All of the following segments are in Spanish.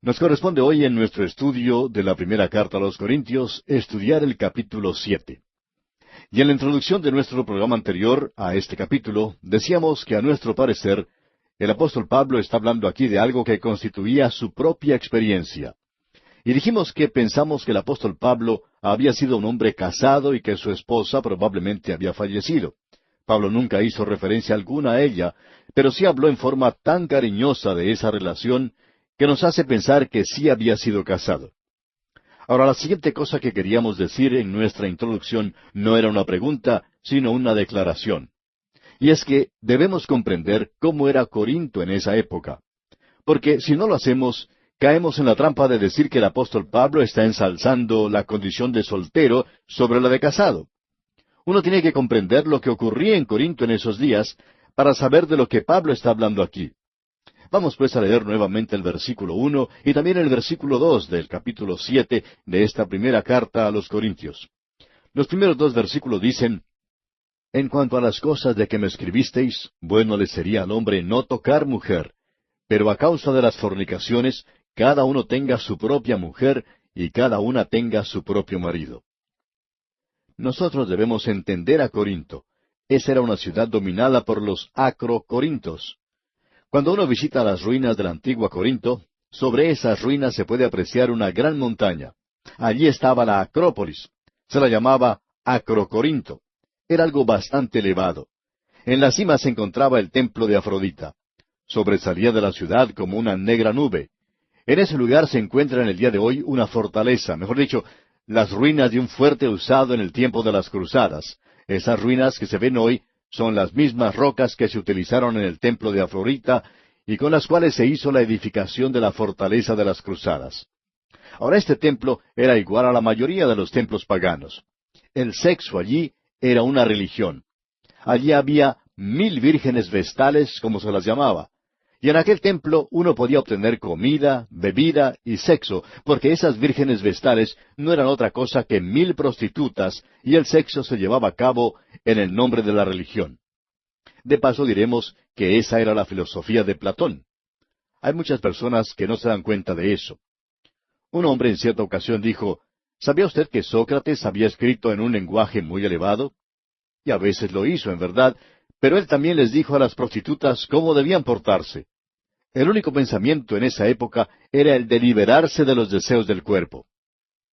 Nos corresponde hoy en nuestro estudio de la primera carta a los Corintios estudiar el capítulo 7. Y en la introducción de nuestro programa anterior a este capítulo, decíamos que a nuestro parecer, el apóstol Pablo está hablando aquí de algo que constituía su propia experiencia. Y dijimos que pensamos que el apóstol Pablo había sido un hombre casado y que su esposa probablemente había fallecido. Pablo nunca hizo referencia alguna a ella, pero sí habló en forma tan cariñosa de esa relación que nos hace pensar que sí había sido casado. Ahora, la siguiente cosa que queríamos decir en nuestra introducción no era una pregunta, sino una declaración. Y es que debemos comprender cómo era Corinto en esa época. Porque si no lo hacemos, caemos en la trampa de decir que el apóstol Pablo está ensalzando la condición de soltero sobre la de casado. Uno tiene que comprender lo que ocurría en Corinto en esos días para saber de lo que Pablo está hablando aquí. Vamos pues a leer nuevamente el versículo 1 y también el versículo 2 del capítulo 7 de esta primera carta a los Corintios. Los primeros dos versículos dicen: En cuanto a las cosas de que me escribisteis, bueno le sería al hombre no tocar mujer, pero a causa de las fornicaciones, cada uno tenga su propia mujer y cada una tenga su propio marido. Nosotros debemos entender a Corinto. Esa era una ciudad dominada por los acrocorintos. Cuando uno visita las ruinas de la antigua Corinto, sobre esas ruinas se puede apreciar una gran montaña. Allí estaba la Acrópolis. Se la llamaba Acrocorinto. Era algo bastante elevado. En la cima se encontraba el templo de Afrodita. Sobresalía de la ciudad como una negra nube. En ese lugar se encuentra en el día de hoy una fortaleza, mejor dicho, las ruinas de un fuerte usado en el tiempo de las cruzadas. Esas ruinas que se ven hoy son las mismas rocas que se utilizaron en el templo de Afrodita y con las cuales se hizo la edificación de la fortaleza de las cruzadas. Ahora este templo era igual a la mayoría de los templos paganos. El sexo allí era una religión. Allí había 1000 vírgenes vestales, como se las llamaba. Y en aquel templo uno podía obtener comida, bebida y sexo, porque esas vírgenes vestales no eran otra cosa que 1000 prostitutas, y el sexo se llevaba a cabo en el nombre de la religión. De paso diremos que esa era la filosofía de Platón. Hay muchas personas que no se dan cuenta de eso. Un hombre en cierta ocasión dijo: ¿Sabía usted que Sócrates había escrito en un lenguaje muy elevado? Y a veces lo hizo, en verdad, pero él también les dijo a las prostitutas cómo debían portarse. El único pensamiento en esa época era el de liberarse de los deseos del cuerpo.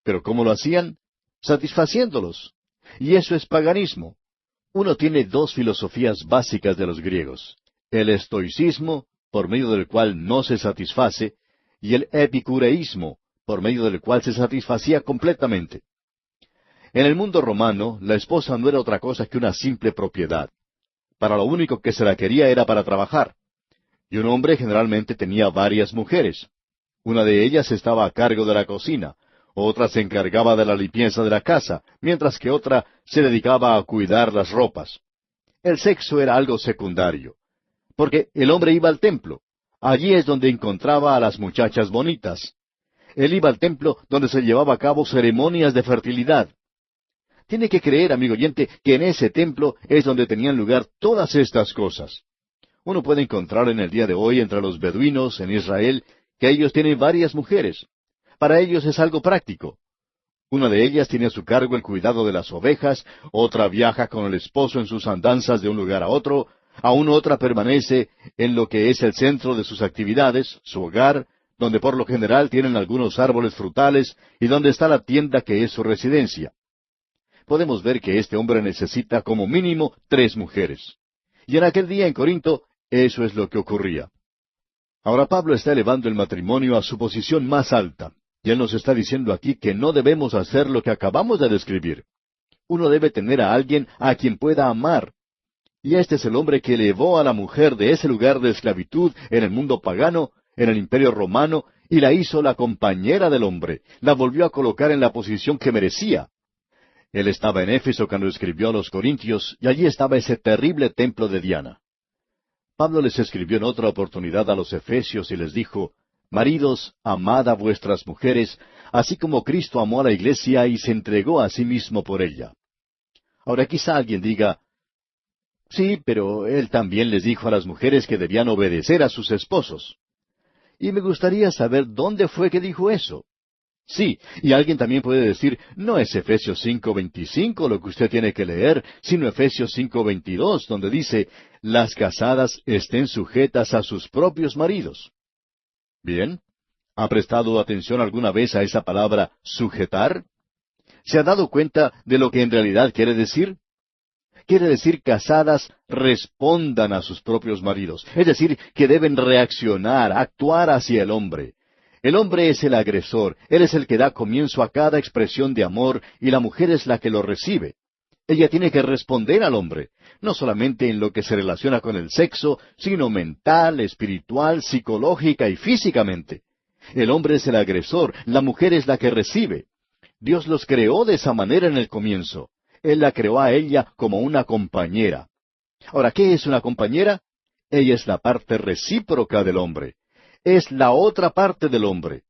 ¿Pero cómo lo hacían? Satisfaciéndolos. Y eso es paganismo. Uno tiene dos filosofías básicas de los griegos: el estoicismo, por medio del cual no se satisface, y el epicureísmo, por medio del cual se satisfacía completamente. En el mundo romano, la esposa no era otra cosa que una simple propiedad. Para lo único que se la quería era para trabajar. Y un hombre generalmente tenía varias mujeres. Una de ellas estaba a cargo de la cocina, otra se encargaba de la limpieza de la casa, mientras que otra se dedicaba a cuidar las ropas. El sexo era algo secundario, porque el hombre iba al templo. Allí es donde encontraba a las muchachas bonitas. Él iba al templo donde se llevaba a cabo ceremonias de fertilidad. Tiene que creer, amigo oyente, que en ese templo es donde tenían lugar todas estas cosas. Uno puede encontrar en el día de hoy entre los beduinos en Israel que ellos tienen varias mujeres. Para ellos es algo práctico. Una de ellas tiene a su cargo el cuidado de las ovejas, otra viaja con el esposo en sus andanzas de un lugar a otro, aún otra permanece en lo que es el centro de sus actividades, su hogar, donde por lo general tienen algunos árboles frutales y donde está la tienda que es su residencia. Podemos ver que este hombre necesita como mínimo 3 mujeres. Y en aquel día en Corinto, eso es lo que ocurría. Ahora Pablo está elevando el matrimonio a su posición más alta, y él nos está diciendo aquí que no debemos hacer lo que acabamos de describir. Uno debe tener a alguien a quien pueda amar. Y este es el hombre que elevó a la mujer de ese lugar de esclavitud en el mundo pagano, en el imperio romano, y la hizo la compañera del hombre, la volvió a colocar en la posición que merecía. Él estaba en Éfeso cuando escribió a los Corintios, y allí estaba ese terrible templo de Diana. Pablo les escribió en otra oportunidad a los Efesios y les dijo: Maridos, amad a vuestras mujeres, así como Cristo amó a la iglesia y se entregó a sí mismo por ella. Ahora quizá alguien diga: sí, pero él también les dijo a las mujeres que debían obedecer a sus esposos. Y me gustaría saber dónde fue que dijo eso. Sí, y alguien también puede decir, no es Efesios 5:25 lo que usted tiene que leer, sino Efesios 5:22, donde dice, las casadas estén sujetas a sus propios maridos. Bien, ¿ha prestado atención alguna vez a esa palabra sujetar? ¿Se ha dado cuenta de lo que en realidad quiere decir? Quiere decir casadas respondan a sus propios maridos, es decir, que deben reaccionar, actuar hacia el hombre. El hombre es el agresor, él es el que da comienzo a cada expresión de amor y la mujer es la que lo recibe. Ella tiene que responder al hombre, no solamente en lo que se relaciona con el sexo, sino mental, espiritual, psicológica y físicamente. El hombre es el agresor, la mujer es la que recibe. Dios los creó de esa manera en el comienzo. Él la creó a ella como una compañera. Ahora, ¿qué es una compañera? Ella es la parte recíproca del hombre. Es la otra parte del hombre.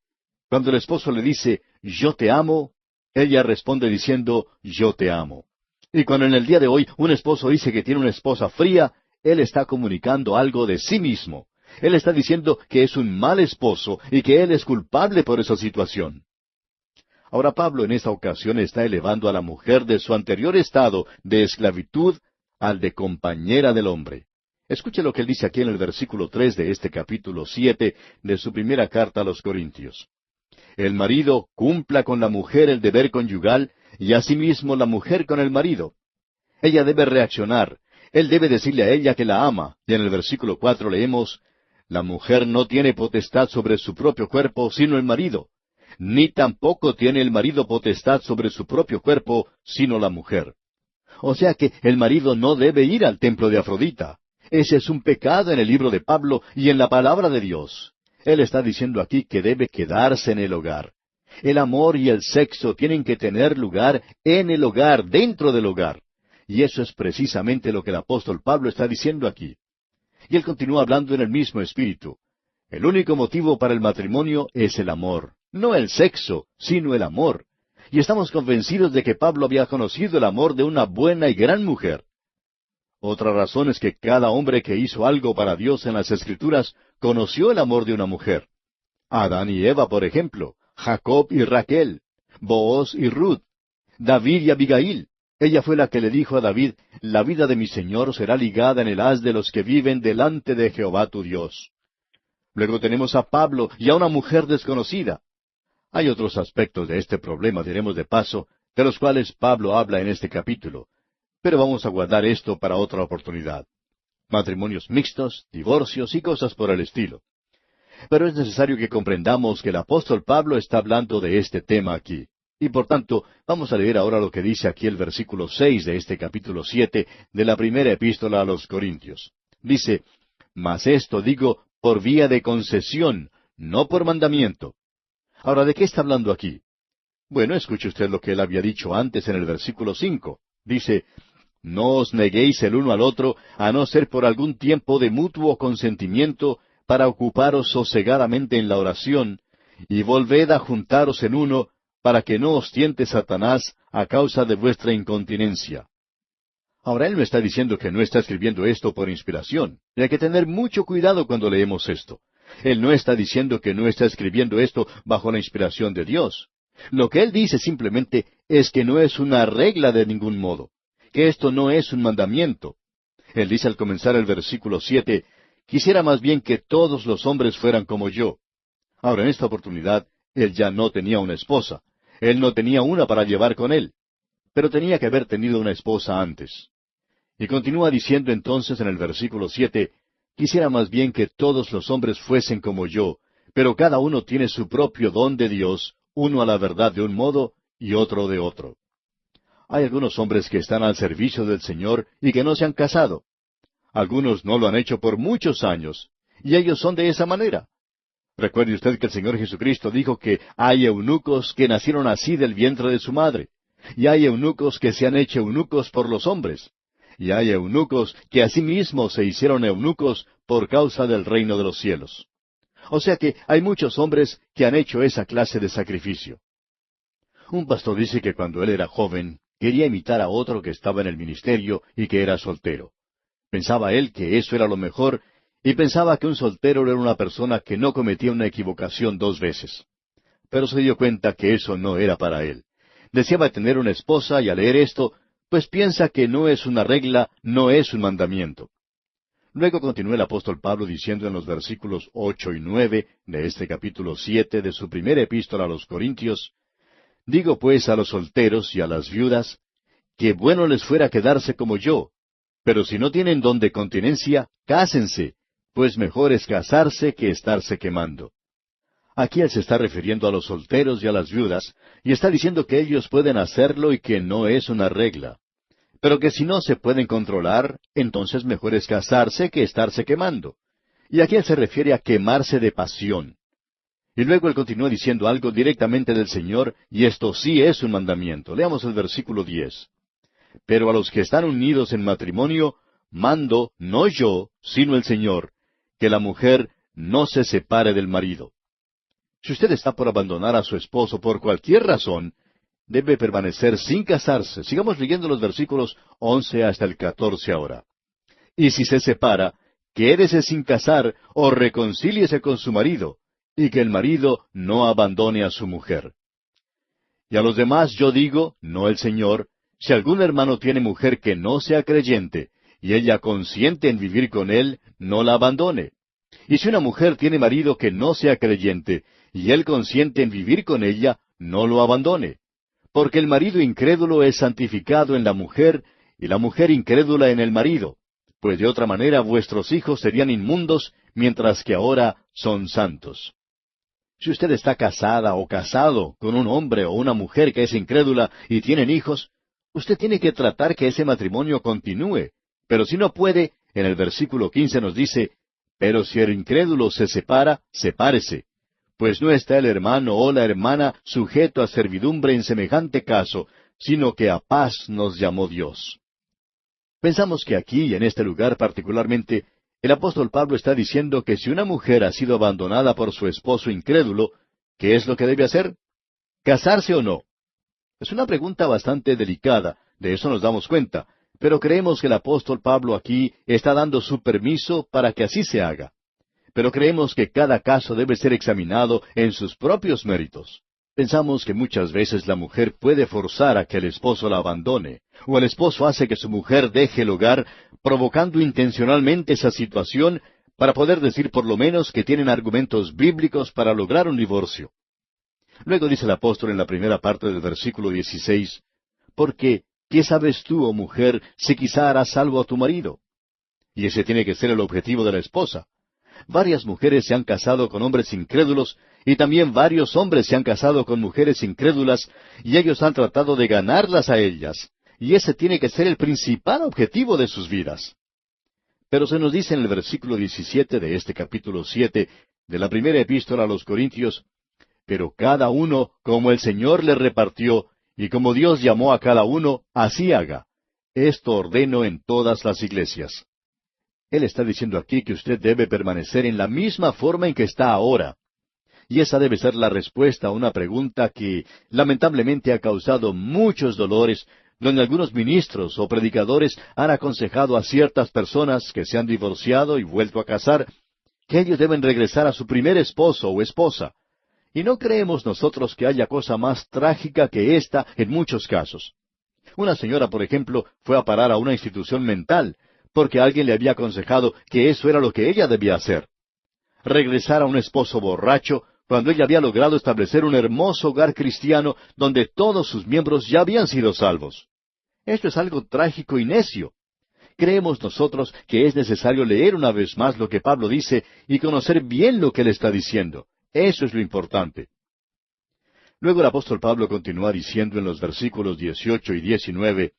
Cuando el esposo le dice, yo te amo, ella responde diciendo, yo te amo. Y cuando en el día de hoy un esposo dice que tiene una esposa fría, él está comunicando algo de sí mismo. Él está diciendo que es un mal esposo y que él es culpable por esa situación. Ahora Pablo en esta ocasión está elevando a la mujer de su anterior estado de esclavitud al de compañera del hombre. Escuche lo que él dice aquí en el versículo 3 de este capítulo 7 de su primera carta a los Corintios. El marido cumpla con la mujer el deber conyugal y asimismo la mujer con el marido. Ella debe reaccionar. Él debe decirle a ella que la ama. Y en el versículo 4 leemos, la mujer no tiene potestad sobre su propio cuerpo, sino el marido. Ni tampoco tiene el marido potestad sobre su propio cuerpo, sino la mujer. O sea que el marido no debe ir al templo de Afrodita. Ese es un pecado en el libro de Pablo y en la palabra de Dios. Él está diciendo aquí que debe quedarse en el hogar. El amor y el sexo tienen que tener lugar en el hogar, dentro del hogar. Y eso es precisamente lo que el apóstol Pablo está diciendo aquí. Y él continúa hablando en el mismo espíritu. El único motivo para el matrimonio es el amor, no el sexo, sino el amor. Y estamos convencidos de que Pablo había conocido el amor de una buena y gran mujer. Otra razón es que cada hombre que hizo algo para Dios en las Escrituras conoció el amor de una mujer. Adán y Eva, por ejemplo, Jacob y Raquel, Booz y Ruth, David y Abigail. Ella fue la que le dijo a David, la vida de mi Señor será ligada en el haz de los que viven delante de Jehová tu Dios. Luego tenemos a Pablo y a una mujer desconocida. Hay otros aspectos de este problema, diremos de paso, de los cuales Pablo habla en este capítulo. Pero vamos a guardar esto para otra oportunidad. Matrimonios mixtos, divorcios y cosas por el estilo. Pero es necesario que comprendamos que el apóstol Pablo está hablando de este tema aquí. Y por tanto, vamos a leer ahora lo que dice aquí el versículo 6 de este capítulo 7 de la primera epístola a los Corintios. Dice, mas esto digo por vía de concesión, no por mandamiento. Ahora, ¿de qué está hablando aquí? Bueno, escuche usted lo que él había dicho antes en el versículo 5. Dice, no os neguéis el uno al otro, a no ser por algún tiempo de mutuo consentimiento, para ocuparos sosegadamente en la oración, y volved a juntaros en uno, para que no os tiente Satanás a causa de vuestra incontinencia. Ahora él no está diciendo que no está escribiendo esto por inspiración. Y hay que tener mucho cuidado cuando leemos esto. Él no está diciendo que no está escribiendo esto bajo la inspiración de Dios. Lo que él dice simplemente es que no es una regla de ningún modo, que esto no es un mandamiento. Él dice al comenzar el versículo 7, quisiera más bien que todos los hombres fueran como yo. Ahora en esta oportunidad, él ya no tenía una esposa. Él no tenía una para llevar con él. Pero tenía que haber tenido una esposa antes. Y continúa diciendo entonces en el versículo 7, quisiera más bien que todos los hombres fuesen como yo, pero cada uno tiene su propio don de Dios, uno a la verdad de un modo y otro de otro. Hay algunos hombres que están al servicio del Señor y que no se han casado. Algunos no lo han hecho por muchos años, y ellos son de esa manera. Recuerde usted que el Señor Jesucristo dijo que hay eunucos que nacieron así del vientre de su madre, y hay eunucos que se han hecho eunucos por los hombres, y hay eunucos que asimismo se hicieron eunucos por causa del reino de los cielos. O sea que hay muchos hombres que han hecho esa clase de sacrificio. Un pastor dice que cuando él era joven, quería imitar a otro que estaba en el ministerio y que era soltero. Pensaba él que eso era lo mejor y pensaba que un soltero era una persona que no cometía una equivocación 2 veces. Pero se dio cuenta que eso no era para él. Deseaba tener una esposa y al leer esto, pues piensa que no es una regla, no es un mandamiento. Luego continúa el apóstol Pablo diciendo en los versículos 8 y 9 de este capítulo 7 de su primera epístola a los Corintios: Digo pues a los solteros y a las viudas, que bueno les fuera quedarse como yo, pero si no tienen don de continencia, cásense, pues mejor es casarse que estarse quemando. Aquí él se está refiriendo a los solteros y a las viudas, y está diciendo que ellos pueden hacerlo y que no es una regla. Pero que si no se pueden controlar, entonces mejor es casarse que estarse quemando. Y aquí él se refiere a quemarse de pasión. Y luego él continúa diciendo algo directamente del Señor, y esto sí es un mandamiento. Leamos el versículo 10. Pero a los que están unidos en matrimonio, mando, no yo, sino el Señor, que la mujer no se separe del marido. Si usted está por abandonar a su esposo por cualquier razón, debe permanecer sin casarse. Sigamos leyendo los versículos 11 hasta el 14 ahora. Y si se separa, quédese sin casar o reconcíliese con su marido, y que el marido no abandone a su mujer. Y a los demás yo digo, no el Señor, si algún hermano tiene mujer que no sea creyente, y ella consiente en vivir con él, no la abandone. Y si una mujer tiene marido que no sea creyente, y él consiente en vivir con ella, no lo abandone. Porque el marido incrédulo es santificado en la mujer, y la mujer incrédula en el marido, pues de otra manera vuestros hijos serían inmundos, mientras que ahora son santos. Si usted está casada o casado con un hombre o una mujer que es incrédula y tienen hijos, usted tiene que tratar que ese matrimonio continúe. Pero si no puede, en el versículo 15 nos dice, pero si el incrédulo se separa, sepárese. Pues no está el hermano o la hermana sujeto a servidumbre en semejante caso, sino que a paz nos llamó Dios. Pensamos que aquí, y en este lugar particularmente, el apóstol Pablo está diciendo que si una mujer ha sido abandonada por su esposo incrédulo, ¿qué es lo que debe hacer? ¿Casarse o no? Es una pregunta bastante delicada, de eso nos damos cuenta, pero creemos que el apóstol Pablo aquí está dando su permiso para que así se haga. Pero creemos que cada caso debe ser examinado en sus propios méritos. Pensamos que muchas veces la mujer puede forzar a que el esposo la abandone, o el esposo hace que su mujer deje el hogar, provocando intencionalmente esa situación para poder decir por lo menos que tienen argumentos bíblicos para lograr un divorcio. Luego dice el apóstol en la primera parte del versículo 16, porque, ¿qué sabes tú, oh mujer, si quizá harás salvo a tu marido? Y ese tiene que ser el objetivo de la esposa. Varias mujeres se han casado con hombres incrédulos y también varios hombres se han casado con mujeres incrédulas y ellos han tratado de ganarlas a ellas. Y ese tiene que ser el principal objetivo de sus vidas. Pero se nos dice en el versículo 17 de este capítulo 7 de la primera epístola a los Corintios, pero cada uno como el Señor le repartió y como Dios llamó a cada uno, así haga. Esto ordeno en todas las iglesias. Él está diciendo aquí que usted debe permanecer en la misma forma en que está ahora. Y esa debe ser la respuesta a una pregunta que lamentablemente ha causado muchos dolores, donde algunos ministros o predicadores han aconsejado a ciertas personas que se han divorciado y vuelto a casar, que ellos deben regresar a su primer esposo o esposa. Y no creemos nosotros que haya cosa más trágica que esta en muchos casos. Una señora, por ejemplo, fue a parar a una institución mental, porque alguien le había aconsejado que eso era lo que ella debía hacer. Regresar a un esposo borracho cuando ella había logrado establecer un hermoso hogar cristiano donde todos sus miembros ya habían sido salvos. Esto es algo trágico y necio. Creemos nosotros que es necesario leer una vez más lo que Pablo dice y conocer bien lo que él está diciendo. Eso es lo importante. Luego el apóstol Pablo continúa diciendo en los versículos 18 y 19,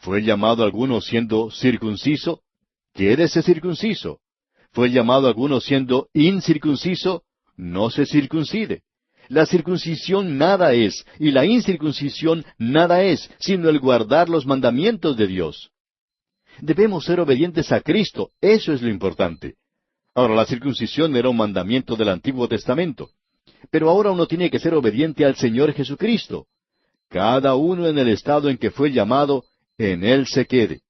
¿fue llamado alguno siendo circunciso? Quédese circunciso. ¿Fue llamado alguno siendo incircunciso? No se circuncide. La circuncisión nada es, y la incircuncisión nada es, sino el guardar los mandamientos de Dios. Debemos ser obedientes a Cristo, eso es lo importante. Ahora, la circuncisión era un mandamiento del Antiguo Testamento, pero ahora uno tiene que ser obediente al Señor Jesucristo. Cada uno en el estado en que fue llamado, en él se quede.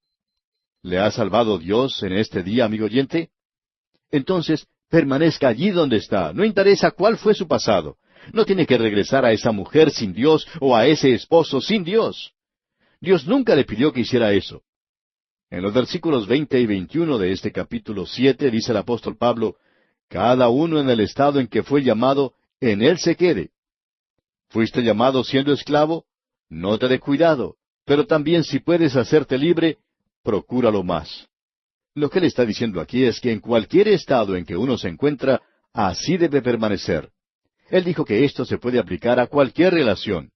¿Le ha salvado Dios en este día, amigo oyente? entonces permanezca allí donde está. No interesa cuál fue su pasado. No tiene que regresar a esa mujer sin Dios o a ese esposo sin Dios. Dios nunca le pidió que hiciera eso. En los versículos 20 y 21 de este capítulo 7 dice el apóstol Pablo, cada uno en el estado en que fue llamado, en él se quede. ¿Fuiste llamado siendo esclavo? No te dé cuidado, pero también si puedes hacerte libre, procúralo más. Lo que él está diciendo aquí es que en cualquier estado en que uno se encuentra, así debe permanecer. Él dijo que esto se puede aplicar a cualquier relación.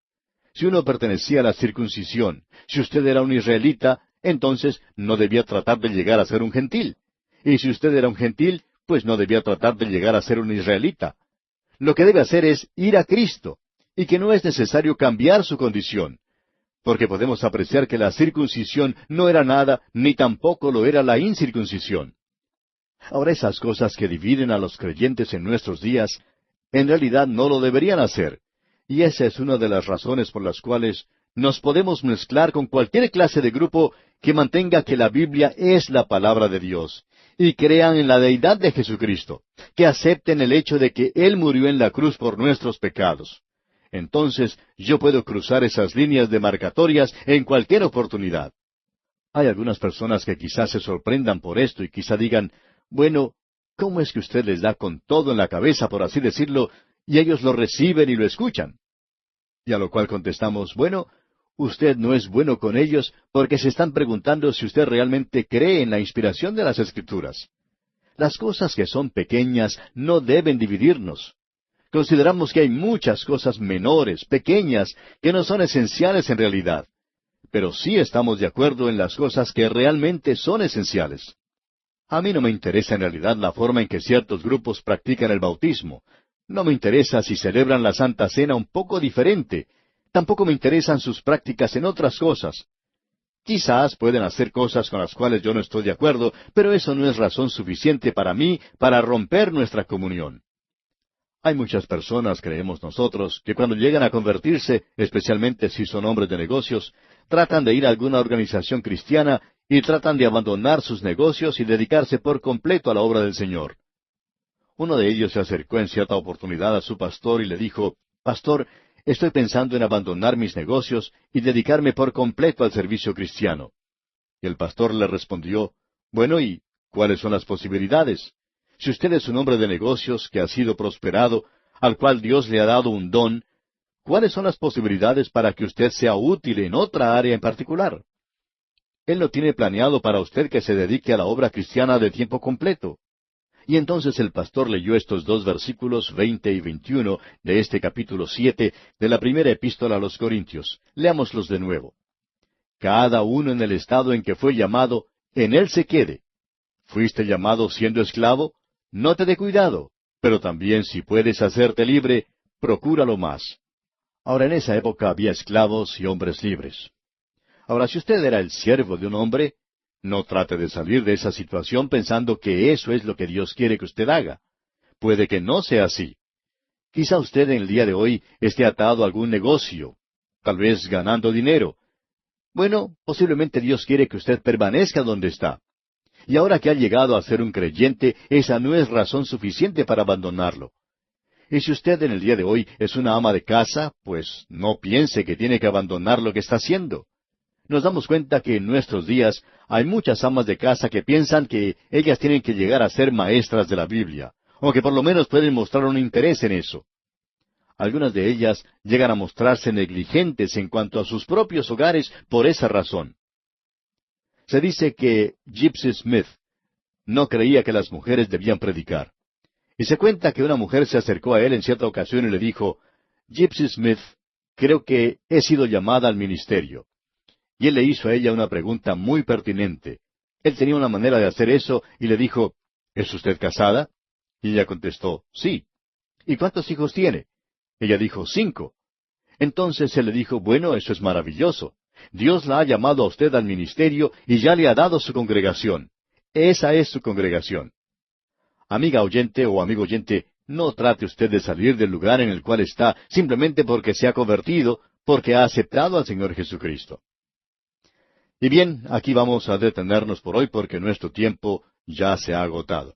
Si uno pertenecía a la circuncisión, si usted era un israelita, entonces no debía tratar de llegar a ser un gentil. Y si usted era un gentil, pues no debía tratar de llegar a ser un israelita. Lo que debe hacer es ir a Cristo, y que no es necesario cambiar su condición, porque podemos apreciar que la circuncisión no era nada, ni tampoco lo era la incircuncisión. Ahora esas cosas que dividen a los creyentes en nuestros días, en realidad no lo deberían hacer, y esa es una de las razones por las cuales nos podemos mezclar con cualquier clase de grupo que mantenga que la Biblia es la palabra de Dios, y crean en la deidad de Jesucristo, que acepten el hecho de que Él murió en la cruz por nuestros pecados. Entonces yo puedo cruzar esas líneas demarcatorias en cualquier oportunidad. Hay algunas personas que quizás se sorprendan por esto y quizá digan, bueno, ¿cómo es que usted les da con todo en la cabeza, por así decirlo, y ellos lo reciben y lo escuchan? Y a lo cual contestamos, bueno, usted no es bueno con ellos porque se están preguntando si usted realmente cree en la inspiración de las Escrituras. Las cosas que son pequeñas no deben dividirnos. Consideramos que hay muchas cosas menores, pequeñas, que no son esenciales en realidad. Pero sí estamos de acuerdo en las cosas que realmente son esenciales. A mí no me interesa en realidad la forma en que ciertos grupos practican el bautismo. No me interesa si celebran la Santa Cena un poco diferente. Tampoco me interesan sus prácticas en otras cosas. Quizás pueden hacer cosas con las cuales yo no estoy de acuerdo, pero eso no es razón suficiente para mí para romper nuestra comunión. Hay muchas personas, creemos nosotros, que cuando llegan a convertirse, especialmente si son hombres de negocios, tratan de ir a alguna organización cristiana y tratan de abandonar sus negocios y dedicarse por completo a la obra del Señor. Uno de ellos se acercó en cierta oportunidad a su pastor y le dijo, «Pastor, estoy pensando en abandonar mis negocios y dedicarme por completo al servicio cristiano». Y el pastor le respondió, «Bueno, ¿y cuáles son las posibilidades? Si usted es un hombre de negocios que ha sido prosperado, al cual Dios le ha dado un don, ¿cuáles son las posibilidades para que usted sea útil en otra área en particular? Él no tiene planeado para usted que se dedique a la obra cristiana de tiempo completo». Y entonces el pastor leyó estos dos versículos 20 y 21 de este capítulo 7 de la primera epístola a los Corintios. Leámoslos de nuevo. Cada uno en el estado en que fue llamado, en él se quede. ¿Fuiste llamado siendo esclavo? No te dé cuidado, pero también si puedes hacerte libre, procúralo más. Ahora en esa época había esclavos y hombres libres. Ahora si usted era el siervo de un hombre, no trate de salir de esa situación pensando que eso es lo que Dios quiere que usted haga. Puede que no sea así. Quizá usted en el día de hoy esté atado a algún negocio, tal vez ganando dinero. Bueno, posiblemente Dios quiere que usted permanezca donde está. Y ahora que ha llegado a ser un creyente, esa no es razón suficiente para abandonarlo. Y si usted en el día de hoy es una ama de casa, pues no piense que tiene que abandonar lo que está haciendo. Nos damos cuenta que en nuestros días hay muchas amas de casa que piensan que ellas tienen que llegar a ser maestras de la Biblia, o que por lo menos pueden mostrar un interés en eso. Algunas de ellas llegan a mostrarse negligentes en cuanto a sus propios hogares por esa razón. Se dice que Gypsy Smith no creía que las mujeres debían predicar. Y se cuenta que una mujer se acercó a él en cierta ocasión y le dijo, «Gypsy Smith, creo que he sido llamada al ministerio». Y él le hizo a ella una pregunta muy pertinente. Él tenía una manera de hacer eso y le dijo, «¿Es usted casada?» Y ella contestó, «Sí». «¿Y cuántos hijos tiene?» Ella dijo, «5». Entonces él le dijo, «Bueno, eso es maravilloso. Dios la ha llamado a usted al ministerio y ya le ha dado su congregación. Esa es su congregación». Amiga oyente o amigo oyente, no trate usted de salir del lugar en el cual está simplemente porque se ha convertido, porque ha aceptado al Señor Jesucristo. Y bien, aquí vamos a detenernos por hoy porque nuestro tiempo ya se ha agotado.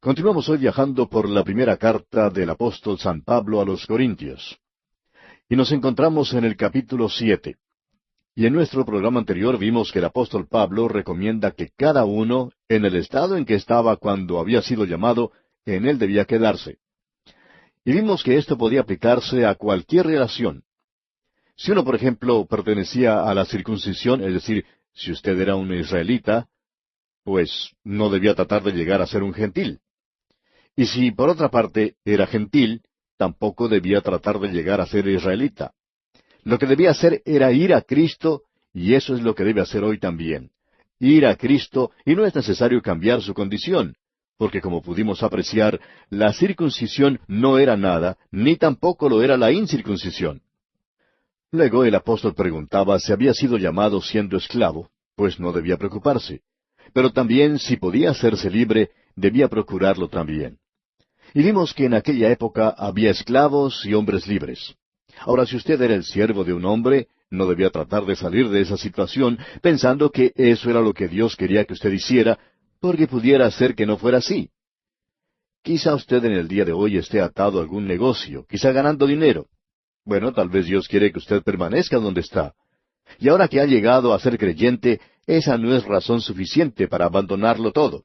Continuamos hoy viajando por la primera carta del apóstol San Pablo a los Corintios. Y nos encontramos en el capítulo 7. Y en nuestro programa anterior vimos que el apóstol Pablo recomienda que cada uno, en el estado en que estaba cuando había sido llamado, en él debía quedarse. Y vimos que esto podía aplicarse a cualquier relación. Si uno, por ejemplo, pertenecía a la circuncisión, es decir, si usted era un israelita, pues no debía tratar de llegar a ser un gentil. Y si, por otra parte, era gentil, tampoco debía tratar de llegar a ser israelita. Lo que debía hacer era ir a Cristo, y eso es lo que debe hacer hoy también. Ir a Cristo, y no es necesario cambiar su condición, porque como pudimos apreciar, la circuncisión no era nada, ni tampoco lo era la incircuncisión. Luego el apóstol preguntaba si había sido llamado siendo esclavo, pues no debía preocuparse. Pero también, si podía hacerse libre, debía procurarlo también. Y vimos que en aquella época había esclavos y hombres libres. Ahora, si usted era el siervo de un hombre, no debía tratar de salir de esa situación pensando que eso era lo que Dios quería que usted hiciera, porque pudiera ser que no fuera así. Quizá usted en el día de hoy esté atado a algún negocio, quizá ganando dinero. Bueno, tal vez Dios quiere que usted permanezca donde está. Y ahora que ha llegado a ser creyente, esa no es razón suficiente para abandonarlo todo.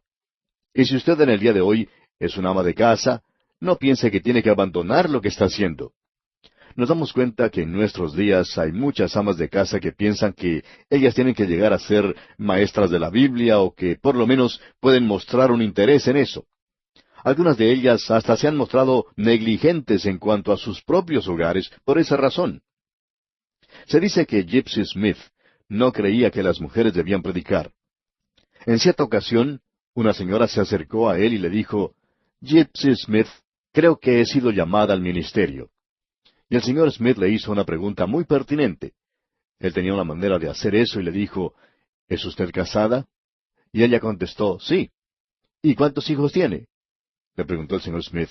Y si usted en el día de hoy es una ama de casa, no piense que tiene que abandonar lo que está haciendo. Nos damos cuenta que en nuestros días hay muchas amas de casa que piensan que ellas tienen que llegar a ser maestras de la Biblia o que por lo menos pueden mostrar un interés en eso. Algunas de ellas hasta se han mostrado negligentes en cuanto a sus propios hogares por esa razón. Se dice que Gypsy Smith no creía que las mujeres debían predicar. En cierta ocasión, una señora se acercó a él y le dijo, «Gypsy Smith, creo que he sido llamada al ministerio». Y el señor Smith le hizo una pregunta muy pertinente. Él tenía una manera de hacer eso y le dijo, «¿Es usted casada?» Y ella contestó, «Sí». «¿Y cuántos hijos tiene?» le preguntó el señor Smith.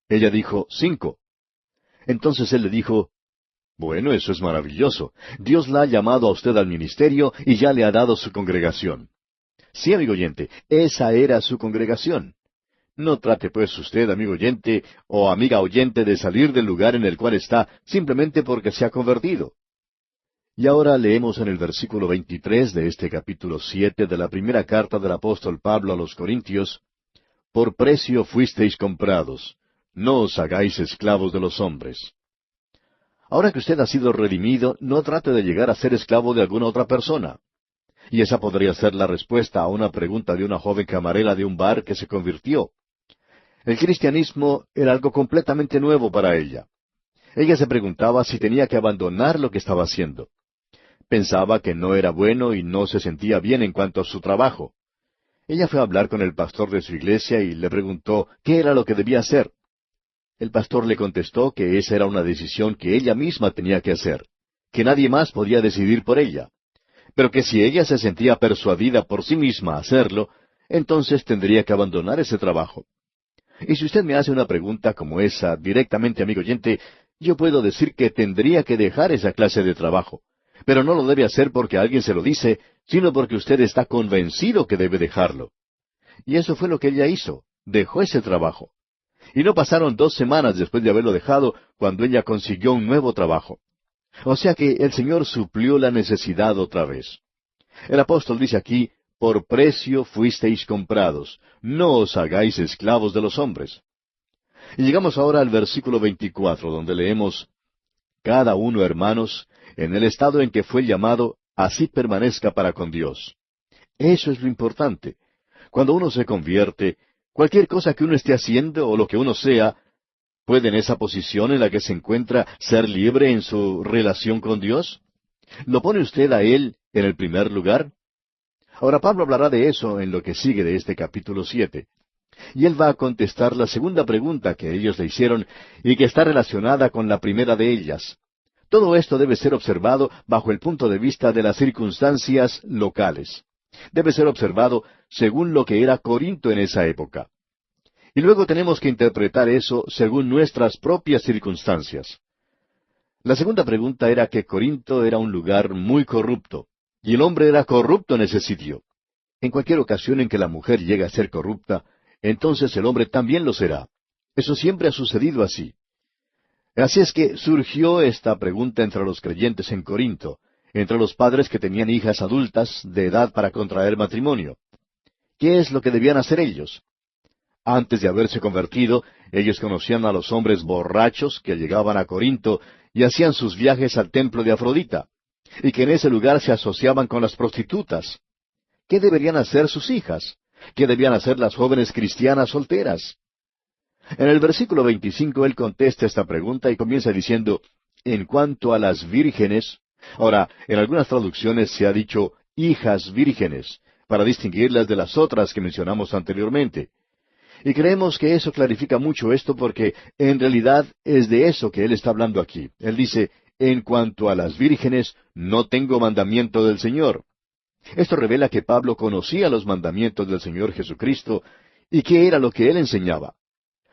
Ella dijo, «5». Entonces él le dijo, «Bueno, eso es maravilloso. Dios la ha llamado a usted al ministerio y ya le ha dado su congregación». Sí, amigo oyente, esa era su congregación. No trate pues usted, amigo oyente o amiga oyente, de salir del lugar en el cual está simplemente porque se ha convertido. Y ahora leemos en el versículo 23 de este capítulo 7 de la primera carta del apóstol Pablo a los Corintios, «Por precio fuisteis comprados, no os hagáis esclavos de los hombres». Ahora que usted ha sido redimido, no trate de llegar a ser esclavo de alguna otra persona. Y esa podría ser la respuesta a una pregunta de una joven camarera de un bar que se convirtió. El cristianismo era algo completamente nuevo para ella. Ella se preguntaba si tenía que abandonar lo que estaba haciendo. Pensaba que no era bueno y no se sentía bien en cuanto a su trabajo. Ella fue a hablar con el pastor de su iglesia y le preguntó qué era lo que debía hacer. El pastor le contestó que esa era una decisión que ella misma tenía que hacer, que nadie más podía decidir por ella, pero que si ella se sentía persuadida por sí misma a hacerlo, entonces tendría que abandonar ese trabajo. Y si usted me hace una pregunta como esa directamente, amigo oyente, yo puedo decir que tendría que dejar esa clase de trabajo, pero no lo debe hacer porque alguien se lo dice, sino porque usted está convencido que debe dejarlo. Y eso fue lo que ella hizo, dejó ese trabajo. Y no pasaron 2 semanas después de haberlo dejado cuando ella consiguió un nuevo trabajo. O sea que el Señor suplió la necesidad otra vez. El apóstol dice aquí, «Por precio fuisteis comprados, no os hagáis esclavos de los hombres». Y llegamos ahora al versículo 24, donde leemos, «Cada uno, hermanos, en el estado en que fue llamado, así permanezca para con Dios». Eso es lo importante. Cuando uno se convierte, cualquier cosa que uno esté haciendo o lo que uno sea, ¿puede en esa posición en la que se encuentra ser libre en su relación con Dios? ¿Lo pone usted a Él en el primer lugar? Ahora Pablo hablará de eso en lo que sigue de este capítulo 7. Y él va a contestar la segunda pregunta que ellos le hicieron y que está relacionada con la primera de ellas. Todo esto debe ser observado bajo el punto de vista de las circunstancias locales. Debe ser observado según lo que era Corinto en esa época. Y luego tenemos que interpretar eso según nuestras propias circunstancias. La segunda pregunta era que Corinto era un lugar muy corrupto, y el hombre era corrupto en ese sitio. En cualquier ocasión en que la mujer llega a ser corrupta, entonces el hombre también lo será. Eso siempre ha sucedido así. Así es que surgió esta pregunta entre los creyentes en Corinto, entre los padres que tenían hijas adultas de edad para contraer matrimonio. ¿Qué es lo que debían hacer ellos? Antes de haberse convertido, ellos conocían a los hombres borrachos que llegaban a Corinto y hacían sus viajes al templo de Afrodita, y que en ese lugar se asociaban con las prostitutas. ¿Qué deberían hacer sus hijas? ¿Qué debían hacer las jóvenes cristianas solteras? En el versículo 25 él contesta esta pregunta y comienza diciendo, en cuanto a las vírgenes. Ahora, en algunas traducciones se ha dicho hijas vírgenes, para distinguirlas de las otras que mencionamos anteriormente. Y creemos que eso clarifica mucho esto porque en realidad es de eso que él está hablando aquí. Él dice, en cuanto a las vírgenes, no tengo mandamiento del Señor. Esto revela que Pablo conocía los mandamientos del Señor Jesucristo y qué era lo que él enseñaba.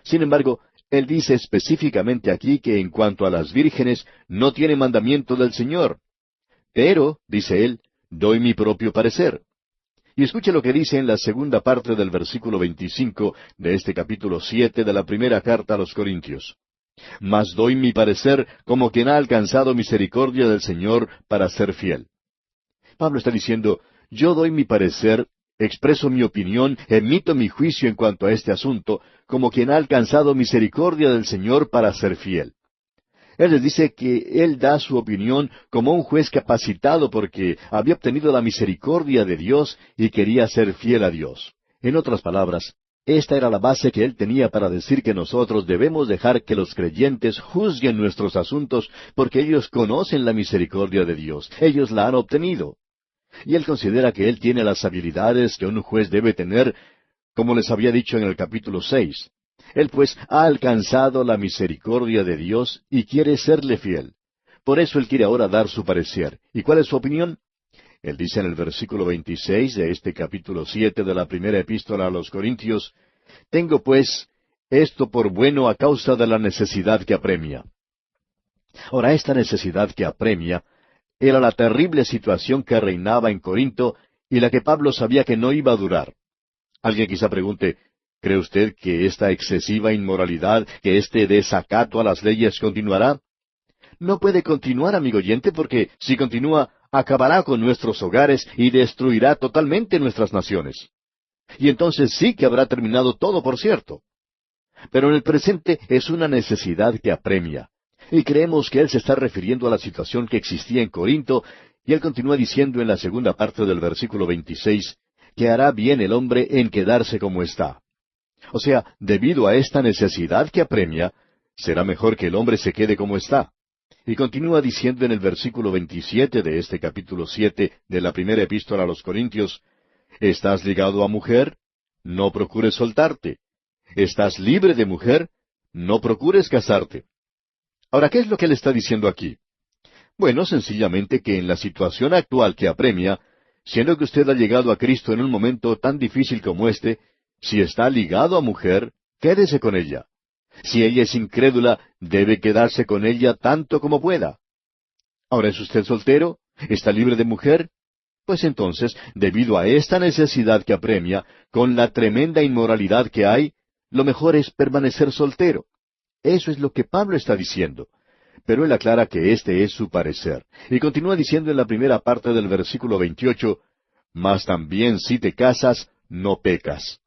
Sin embargo, él dice específicamente aquí que en cuanto a las vírgenes, no tiene mandamiento del Señor. Pero, dice él, doy mi propio parecer. Y escuche lo que dice en la segunda parte del versículo 25 de este capítulo 7 de la primera carta a los Corintios. Mas doy mi parecer como quien ha alcanzado misericordia del Señor para ser fiel. Pablo está diciendo, yo doy mi parecer, expreso mi opinión, emito mi juicio en cuanto a este asunto, como quien ha alcanzado misericordia del Señor para ser fiel. Él les dice que él da su opinión como un juez capacitado porque había obtenido la misericordia de Dios y quería ser fiel a Dios. En otras palabras, esta era la base que él tenía para decir que nosotros debemos dejar que los creyentes juzguen nuestros asuntos porque ellos conocen la misericordia de Dios, ellos la han obtenido. Y él considera que él tiene las habilidades que un juez debe tener, como les había dicho en el capítulo 6. Él pues ha alcanzado la misericordia de Dios y quiere serle fiel. Por eso él quiere ahora dar su parecer. ¿Y cuál es su opinión? Él dice en el versículo 26 de este capítulo 7 de la primera epístola a los Corintios, tengo pues esto por bueno a causa de la necesidad que apremia. Ahora, esta necesidad que apremia era la terrible situación que reinaba en Corinto y la que Pablo sabía que no iba a durar. Alguien quizá pregunte, ¿cree usted que esta excesiva inmoralidad, que este desacato a las leyes continuará? No puede continuar, amigo oyente, porque si continúa, acabará con nuestros hogares y destruirá totalmente nuestras naciones. Y entonces sí que habrá terminado todo, por cierto. Pero en el presente es una necesidad que apremia. Y creemos que él se está refiriendo a la situación que existía en Corinto, y él continúa diciendo en la segunda parte del versículo 26, que hará bien el hombre en quedarse como está. O sea, debido a esta necesidad que apremia, será mejor que el hombre se quede como está. Y continúa diciendo en el versículo 27 de este capítulo 7 de la primera epístola a los Corintios, ¿estás ligado a mujer? No procures soltarte. ¿Estás libre de mujer? No procures casarte. Ahora, ¿qué es lo que él está diciendo aquí? Bueno, sencillamente que en la situación actual que apremia, siendo que usted ha llegado a Cristo en un momento tan difícil como este, si está ligado a mujer, quédese con ella. Si ella es incrédula, debe quedarse con ella tanto como pueda. Ahora, ¿es usted soltero? ¿Está libre de mujer? Pues entonces, debido a esta necesidad que apremia, con la tremenda inmoralidad que hay, lo mejor es permanecer soltero. Eso es lo que Pablo está diciendo. Pero él aclara que este es su parecer. Y continúa diciendo en la primera parte del versículo 28, mas también si te casas, no pecas.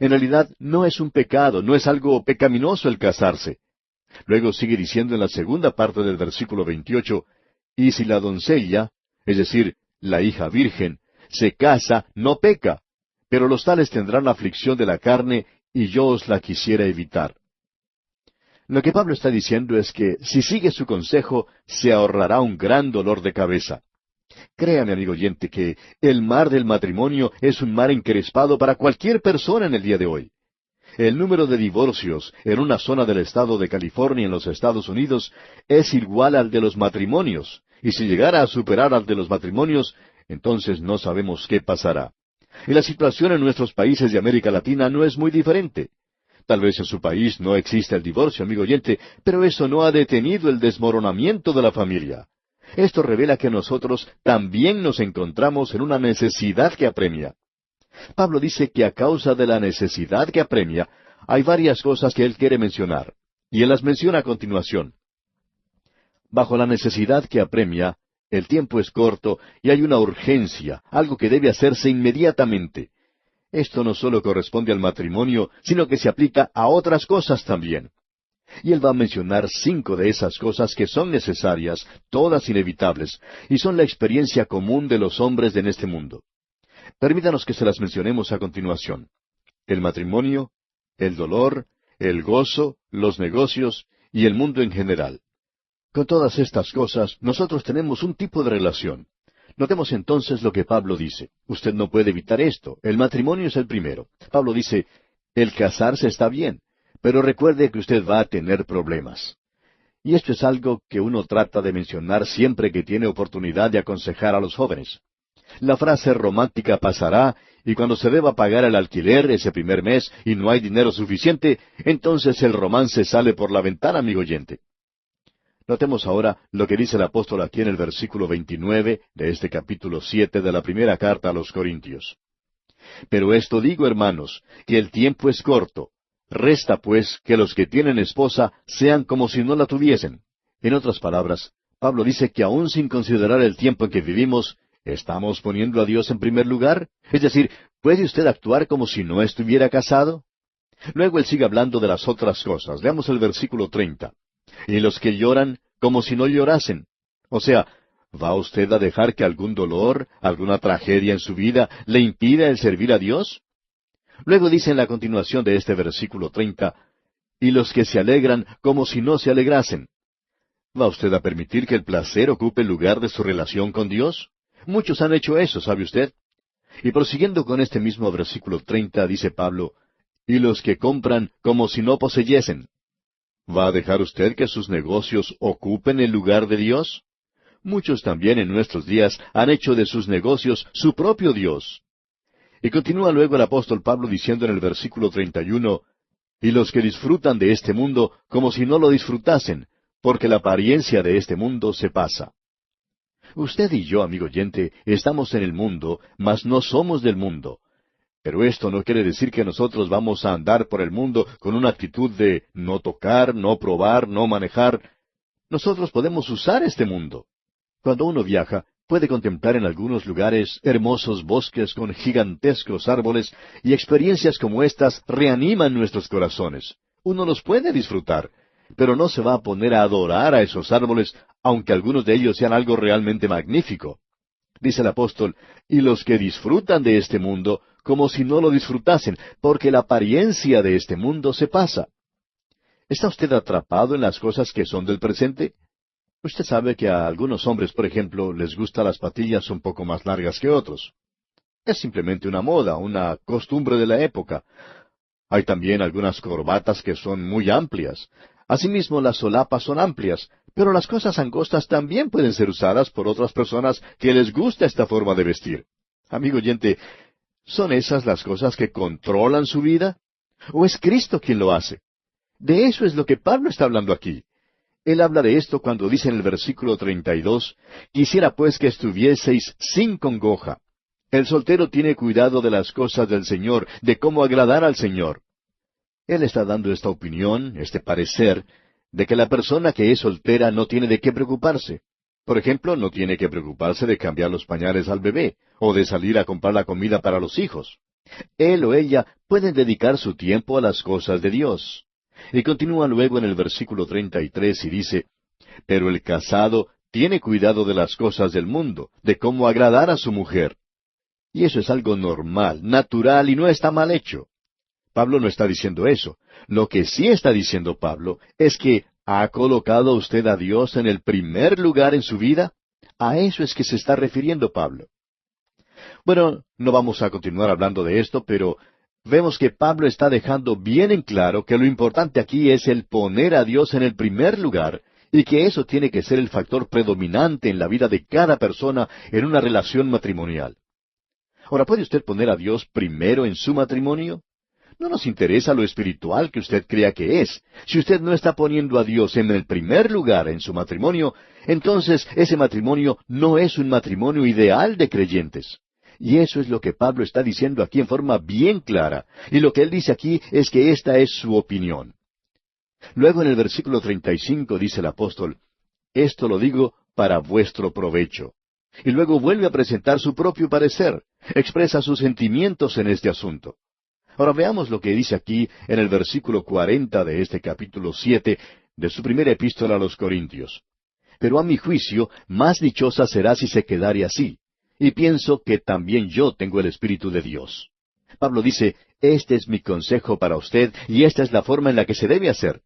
En realidad no es un pecado, no es algo pecaminoso el casarse. Luego sigue diciendo en la segunda parte del versículo 28, y si la doncella, es decir, la hija virgen, se casa, no peca, pero los tales tendrán la aflicción de la carne, y yo os la quisiera evitar. Lo que Pablo está diciendo es que si sigue su consejo, se ahorrará un gran dolor de cabeza. Créame, amigo oyente, que el mar del matrimonio es un mar encrespado para cualquier persona en el día de hoy. El número de divorcios en una zona del estado de California en los Estados Unidos es igual al de los matrimonios, y si llegara a superar al de los matrimonios, entonces no sabemos qué pasará. Y la situación en nuestros países de América Latina no es muy diferente. Tal vez en su país no existe el divorcio, amigo oyente, pero eso no ha detenido el desmoronamiento de la familia. Esto revela que nosotros también nos encontramos en una necesidad que apremia. Pablo dice que a causa de la necesidad que apremia, hay varias cosas que él quiere mencionar, y él las menciona a continuación. Bajo la necesidad que apremia, el tiempo es corto y hay una urgencia, algo que debe hacerse inmediatamente. Esto no solo corresponde al matrimonio, sino que se aplica a otras cosas también. Y él va a mencionar 5 de esas cosas que son necesarias, todas inevitables, y son la experiencia común de los hombres en este mundo. Permítanos que se las mencionemos a continuación. El matrimonio, el dolor, el gozo, los negocios y el mundo en general. Con todas estas cosas, nosotros tenemos un tipo de relación. Notemos entonces lo que Pablo dice. Usted no puede evitar esto. El matrimonio es el primero. Pablo dice, el casarse está bien, pero recuerde que usted va a tener problemas. Y esto es algo que uno trata de mencionar siempre que tiene oportunidad de aconsejar a los jóvenes. La frase romántica pasará, y cuando se deba pagar el alquiler ese primer mes y no hay dinero suficiente, entonces el romance sale por la ventana, amigo oyente. Notemos ahora lo que dice el apóstol aquí en el versículo 29 de este capítulo 7 de la primera carta a los Corintios. Pero esto digo, hermanos, que el tiempo es corto. Resta, pues, que los que tienen esposa sean como si no la tuviesen. En otras palabras, Pablo dice que aún sin considerar el tiempo en que vivimos, ¿estamos poniendo a Dios en primer lugar? Es decir, ¿puede usted actuar como si no estuviera casado? Luego él sigue hablando de las otras cosas. Veamos el versículo 30. Y los que lloran, como si no llorasen. O sea, ¿va usted a dejar que algún dolor, alguna tragedia en su vida le impida el servir a Dios? Luego dice en la continuación de este versículo 30, y los que se alegran, como si no se alegrasen. ¿Va usted a permitir que el placer ocupe el lugar de su relación con Dios? Muchos han hecho eso, ¿sabe usted? Y prosiguiendo con este mismo versículo 30, dice Pablo, y los que compran, como si no poseyesen. ¿Va a dejar usted que sus negocios ocupen el lugar de Dios? Muchos también en nuestros días han hecho de sus negocios su propio Dios. Y continúa luego el apóstol Pablo diciendo en el versículo 31, y los que disfrutan de este mundo como si no lo disfrutasen, porque la apariencia de este mundo se pasa. Usted y yo, amigo oyente, estamos en el mundo, mas no somos del mundo. Pero esto no quiere decir que nosotros vamos a andar por el mundo con una actitud de no tocar, no probar, no manejar. Nosotros podemos usar este mundo. Cuando uno viaja, puede contemplar en algunos lugares hermosos bosques con gigantescos árboles, y experiencias como estas reaniman nuestros corazones. Uno los puede disfrutar, pero no se va a poner a adorar a esos árboles, aunque algunos de ellos sean algo realmente magnífico. Dice el apóstol, y los que disfrutan de este mundo, como si no lo disfrutasen, porque la apariencia de este mundo se pasa. ¿Está usted atrapado en las cosas que son del presente? Usted sabe que a algunos hombres, por ejemplo, les gustan las patillas un poco más largas que otros. Es simplemente una moda, una costumbre de la época. Hay también algunas corbatas que son muy amplias. Asimismo, las solapas son amplias, pero las cosas angostas también pueden ser usadas por otras personas que les gusta esta forma de vestir. Amigo oyente, ¿son esas las cosas que controlan su vida? ¿O es Cristo quien lo hace? De eso es lo que Pablo está hablando aquí. Él habla de esto cuando dice en el versículo 32, quisiera pues que estuvieseis sin congoja. El soltero tiene cuidado de las cosas del Señor, de cómo agradar al Señor. Él está dando esta opinión, este parecer, de que la persona que es soltera no tiene de qué preocuparse. Por ejemplo, no tiene que preocuparse de cambiar los pañales al bebé, o de salir a comprar la comida para los hijos. Él o ella pueden dedicar su tiempo a las cosas de Dios. Y continúa luego en el versículo 33 y dice, pero el casado tiene cuidado de las cosas del mundo, de cómo agradar a su mujer. Y eso es algo normal, natural, y no está mal hecho. Pablo no está diciendo eso. Lo que sí está diciendo Pablo es que ¿ha colocado usted a Dios en el primer lugar en su vida? A eso es que se está refiriendo Pablo. Bueno, no vamos a continuar hablando de esto, pero vemos que Pablo está dejando bien en claro que lo importante aquí es el poner a Dios en el primer lugar, y que eso tiene que ser el factor predominante en la vida de cada persona en una relación matrimonial. Ahora, ¿puede usted poner a Dios primero en su matrimonio? No nos interesa lo espiritual que usted crea que es. Si usted no está poniendo a Dios en el primer lugar en su matrimonio, entonces ese matrimonio no es un matrimonio ideal de creyentes. Y eso es lo que Pablo está diciendo aquí en forma bien clara. Y lo que él dice aquí es que esta es su opinión. Luego en el versículo 35 dice el apóstol, esto lo digo para vuestro provecho. Y luego vuelve a presentar su propio parecer, expresa sus sentimientos en este asunto. Ahora veamos lo que dice aquí en el versículo 40 de este capítulo 7 de su primera epístola a los Corintios. Pero a mi juicio, más dichosa será si se quedare así. Y pienso que también yo tengo el Espíritu de Dios. Pablo dice, este es mi consejo para usted y esta es la forma en la que se debe hacer.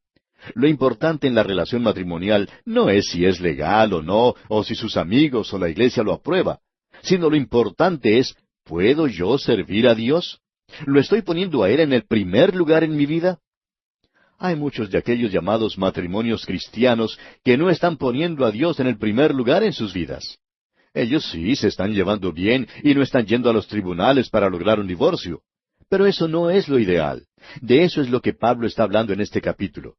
Lo importante en la relación matrimonial no es si es legal o no, o si sus amigos o la iglesia lo aprueba, sino lo importante es, ¿puedo yo servir a Dios? ¿Lo estoy poniendo a Él en el primer lugar en mi vida? Hay muchos de aquellos llamados matrimonios cristianos que no están poniendo a Dios en el primer lugar en sus vidas. Ellos sí se están llevando bien y no están yendo a los tribunales para lograr un divorcio. Pero eso no es lo ideal. De eso es lo que Pablo está hablando en este capítulo.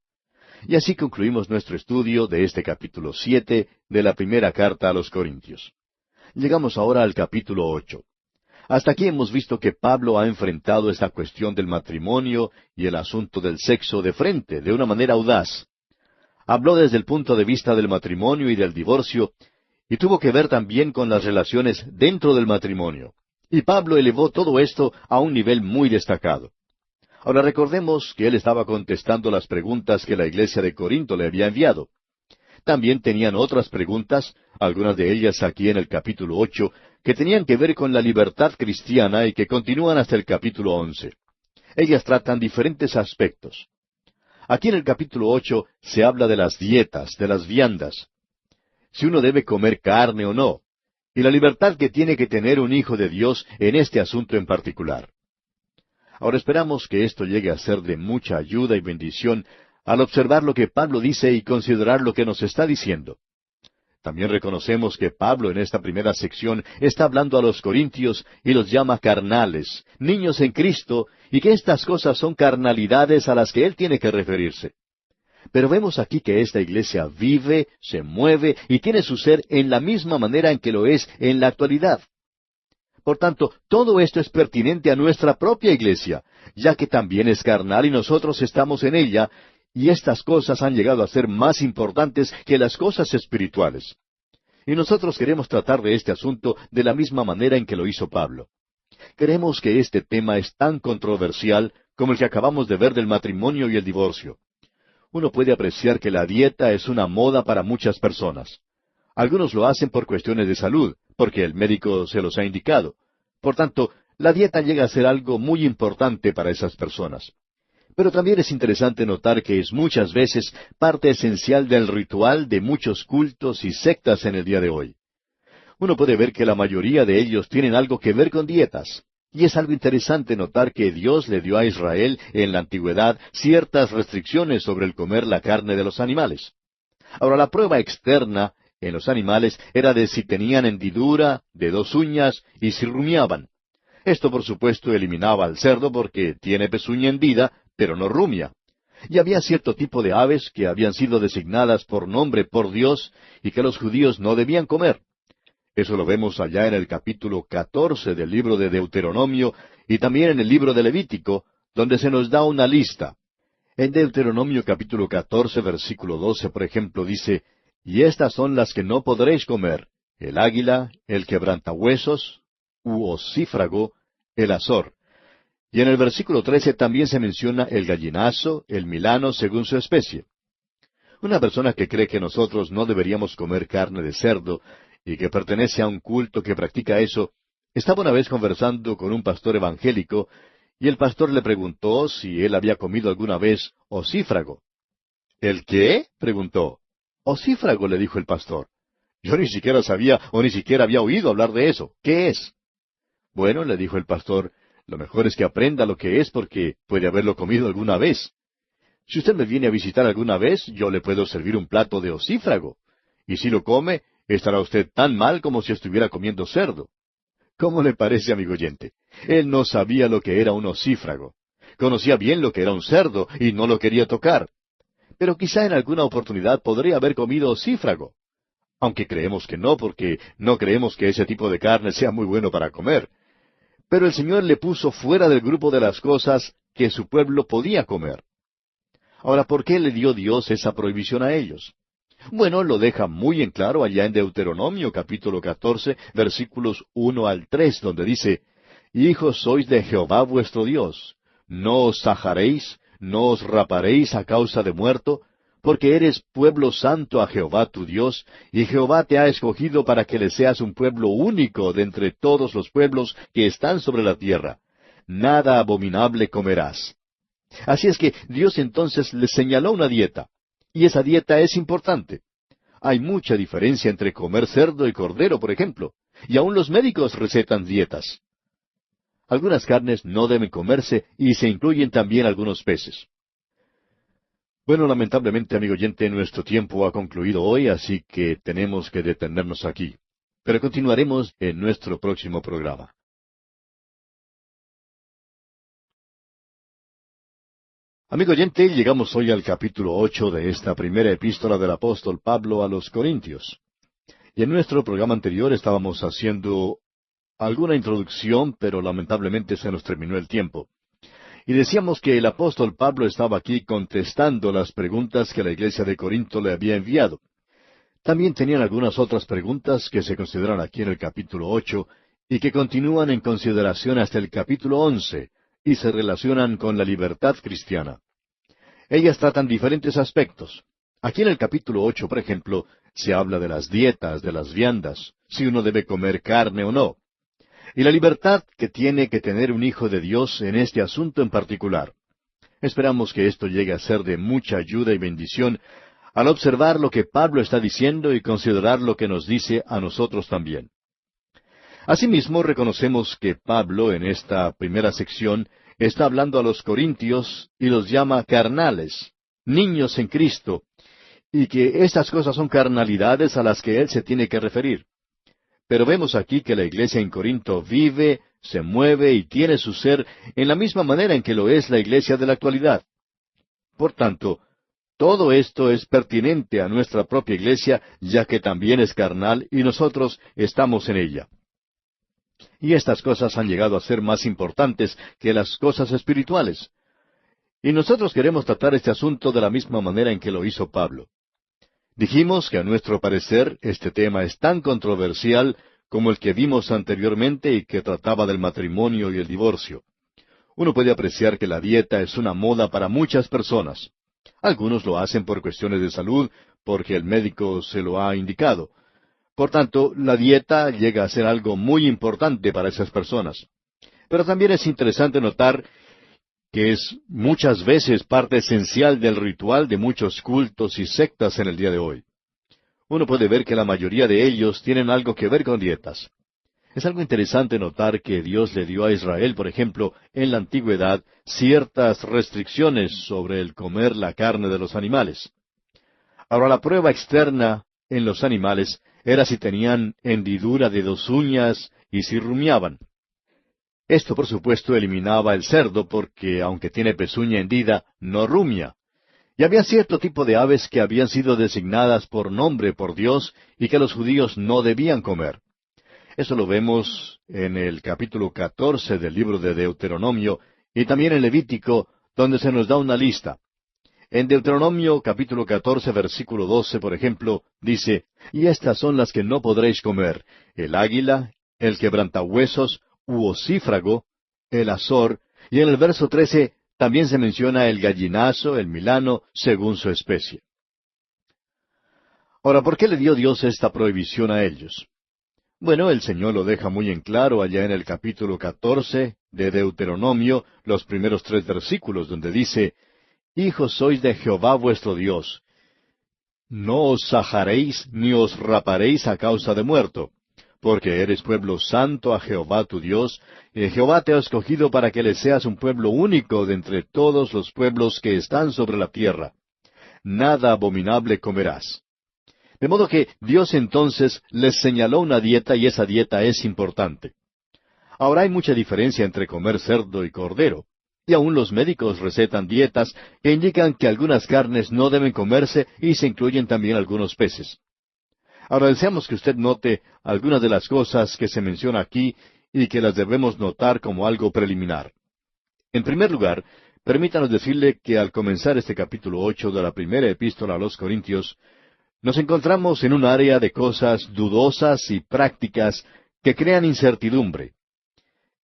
Y así concluimos nuestro estudio de este capítulo 7 de la primera carta a los Corintios. Llegamos ahora al capítulo 8. Hasta aquí hemos visto que Pablo ha enfrentado esta cuestión del matrimonio y el asunto del sexo de frente, de una manera audaz. Habló desde el punto de vista del matrimonio y del divorcio, y tuvo que ver también con las relaciones dentro del matrimonio. Y Pablo elevó todo esto a un nivel muy destacado. Ahora recordemos que él estaba contestando las preguntas que la iglesia de Corinto le había enviado. También tenían otras preguntas, algunas de ellas aquí en el capítulo 8, que tenían que ver con la libertad cristiana y que continúan hasta el capítulo 11. Ellas tratan diferentes aspectos. Aquí en el capítulo 8 se habla de las dietas, de las viandas, si uno debe comer carne o no, y la libertad que tiene que tener un hijo de Dios en este asunto en particular. Ahora esperamos que esto llegue a ser de mucha ayuda y bendición al observar lo que Pablo dice y considerar lo que nos está diciendo. También reconocemos que Pablo en esta primera sección está hablando a los corintios y los llama carnales, niños en Cristo, y que estas cosas son carnalidades a las que él tiene que referirse. Pero vemos aquí que esta iglesia vive, se mueve y tiene su ser en la misma manera en que lo es en la actualidad. Por tanto, todo esto es pertinente a nuestra propia iglesia, ya que también es carnal y nosotros estamos en ella, y estas cosas han llegado a ser más importantes que las cosas espirituales. Y nosotros queremos tratar de este asunto de la misma manera en que lo hizo Pablo. Creemos que este tema es tan controversial como el que acabamos de ver del matrimonio y el divorcio. Uno puede apreciar que la dieta es una moda para muchas personas. Algunos lo hacen por cuestiones de salud, porque el médico se los ha indicado. Por tanto, la dieta llega a ser algo muy importante para esas personas. Pero también es interesante notar que es muchas veces parte esencial del ritual de muchos cultos y sectas en el día de hoy. Uno puede ver que la mayoría de ellos tienen algo que ver con dietas. Y es algo interesante notar que Dios le dio a Israel en la antigüedad ciertas restricciones sobre el comer la carne de los animales. Ahora, la prueba externa en los animales era de si tenían hendidura, de 2 uñas y si rumiaban. Esto, por supuesto, eliminaba al cerdo porque tiene pezuña hendida, pero no rumia. Y había cierto tipo de aves que habían sido designadas por nombre por Dios y que los judíos no debían comer. Eso lo vemos allá en el capítulo 14 del libro de Deuteronomio y también en el libro de Levítico, donde se nos da una lista. En Deuteronomio capítulo 14, versículo 12, por ejemplo, dice, «Y estas son las que no podréis comer, el águila, el quebrantahuesos, u ocífrago, el azor». Y en el versículo 13 también se menciona el gallinazo, el milano, según su especie. Una persona que cree que nosotros no deberíamos comer carne de cerdo, y que pertenece a un culto que practica eso, estaba una vez conversando con un pastor evangélico, y el pastor le preguntó si él había comido alguna vez ocífrago. ¿El qué?, preguntó. Ocífrago, le dijo el pastor. Yo ni siquiera sabía o ni siquiera había oído hablar de eso. ¿Qué es? Bueno, le dijo el pastor, lo mejor es que aprenda lo que es porque puede haberlo comido alguna vez. Si usted me viene a visitar alguna vez, yo le puedo servir un plato de ocífrago. Y si lo come, estará usted tan mal como si estuviera comiendo cerdo. ¿Cómo le parece, amigo oyente? Él no sabía lo que era un ocífrago. Conocía bien lo que era un cerdo y no lo quería tocar. Pero quizá en alguna oportunidad podría haber comido ocífrago. Aunque creemos que no, porque no creemos que ese tipo de carne sea muy bueno para comer. Pero el Señor le puso fuera del grupo de las cosas que su pueblo podía comer. Ahora, ¿por qué le dio Dios esa prohibición a ellos? Bueno, lo deja muy en claro allá en Deuteronomio capítulo 14, versículos 1 al 3, donde dice, Hijos sois de Jehová vuestro Dios, no os sajaréis, no os raparéis a causa de muerto, porque eres pueblo santo a Jehová tu Dios, y Jehová te ha escogido para que le seas un pueblo único de entre todos los pueblos que están sobre la tierra. Nada abominable comerás. Así es que Dios entonces les señaló una dieta, y esa dieta es importante. Hay mucha diferencia entre comer cerdo y cordero, por ejemplo, y aun los médicos recetan dietas. Algunas carnes no deben comerse y se incluyen también algunos peces. Bueno, lamentablemente, amigo oyente, nuestro tiempo ha concluido hoy, así que tenemos que detenernos aquí. Pero continuaremos en nuestro próximo programa. Amigo oyente, llegamos hoy al capítulo 8 de esta primera epístola del apóstol Pablo a los Corintios. Y en nuestro programa anterior estábamos haciendo alguna introducción, pero lamentablemente se nos terminó el tiempo. Y decíamos que el apóstol Pablo estaba aquí contestando las preguntas que la iglesia de Corinto le había enviado. También tenían algunas otras preguntas que se consideran aquí en el capítulo 8 y que continúan en consideración hasta el capítulo 11 y se relacionan con la libertad cristiana. Ellas tratan diferentes aspectos. Aquí en el capítulo 8, por ejemplo, se habla de las dietas, de las viandas, si uno debe comer carne o no, y la libertad que tiene que tener un hijo de Dios en este asunto en particular. Esperamos que esto llegue a ser de mucha ayuda y bendición al observar lo que Pablo está diciendo y considerar lo que nos dice a nosotros también. Asimismo, reconocemos que Pablo, en esta primera sección, está hablando a los corintios y los llama carnales, niños en Cristo, y que estas cosas son carnalidades a las que él se tiene que referir. Pero vemos aquí que la iglesia en Corinto vive, se mueve y tiene su ser en la misma manera en que lo es la iglesia de la actualidad. Por tanto, todo esto es pertinente a nuestra propia iglesia, ya que también es carnal y nosotros estamos en ella. Y estas cosas han llegado a ser más importantes que las cosas espirituales. Y nosotros queremos tratar este asunto de la misma manera en que lo hizo Pablo. Dijimos que a nuestro parecer este tema es tan controversial como el que vimos anteriormente y que trataba del matrimonio y el divorcio. Uno puede apreciar que la dieta es una moda para muchas personas. Algunos lo hacen por cuestiones de salud, porque el médico se lo ha indicado. Por tanto, la dieta llega a ser algo muy importante para esas personas. Pero también es interesante notar que es muchas veces parte esencial del ritual de muchos cultos y sectas en el día de hoy. Uno puede ver que la mayoría de ellos tienen algo que ver con dietas. Es algo interesante notar que Dios le dio a Israel, por ejemplo, en la antigüedad, ciertas restricciones sobre el comer la carne de los animales. Ahora, la prueba externa en los animales era si tenían hendidura de 2 uñas y si rumiaban. Esto, por supuesto, eliminaba el cerdo porque, aunque tiene pezuña hendida, no rumia. Y había cierto tipo de aves que habían sido designadas por nombre por Dios y que los judíos no debían comer. Eso lo vemos en el capítulo 14 del libro de Deuteronomio y también en Levítico, donde se nos da una lista. En Deuteronomio capítulo 14, versículo 12, por ejemplo, dice, «Y estas son las que no podréis comer, el águila, el quebrantahuesos, u ocífrago, el azor», y en el verso 13 también se menciona el gallinazo, el milano, según su especie. Ahora, ¿por qué le dio Dios esta prohibición a ellos? Bueno, el Señor lo deja muy en claro allá en el capítulo 14 de Deuteronomio, los primeros 3 versículos, donde dice, «Hijos sois de Jehová vuestro Dios. No os sajaréis ni os raparéis a causa de muerto, porque eres pueblo santo a Jehová tu Dios, y Jehová te ha escogido para que le seas un pueblo único de entre todos los pueblos que están sobre la tierra. Nada abominable comerás». De modo que Dios entonces les señaló una dieta y esa dieta es importante. Ahora hay mucha diferencia entre comer cerdo y cordero, y aun los médicos recetan dietas que indican que algunas carnes no deben comerse y se incluyen también algunos peces. Ahora deseamos que usted note algunas de las cosas que se menciona aquí y que las debemos notar como algo preliminar. En primer lugar, permítanos decirle que al comenzar este capítulo 8 de la primera epístola a los Corintios, nos encontramos en un área de cosas dudosas y prácticas que crean incertidumbre.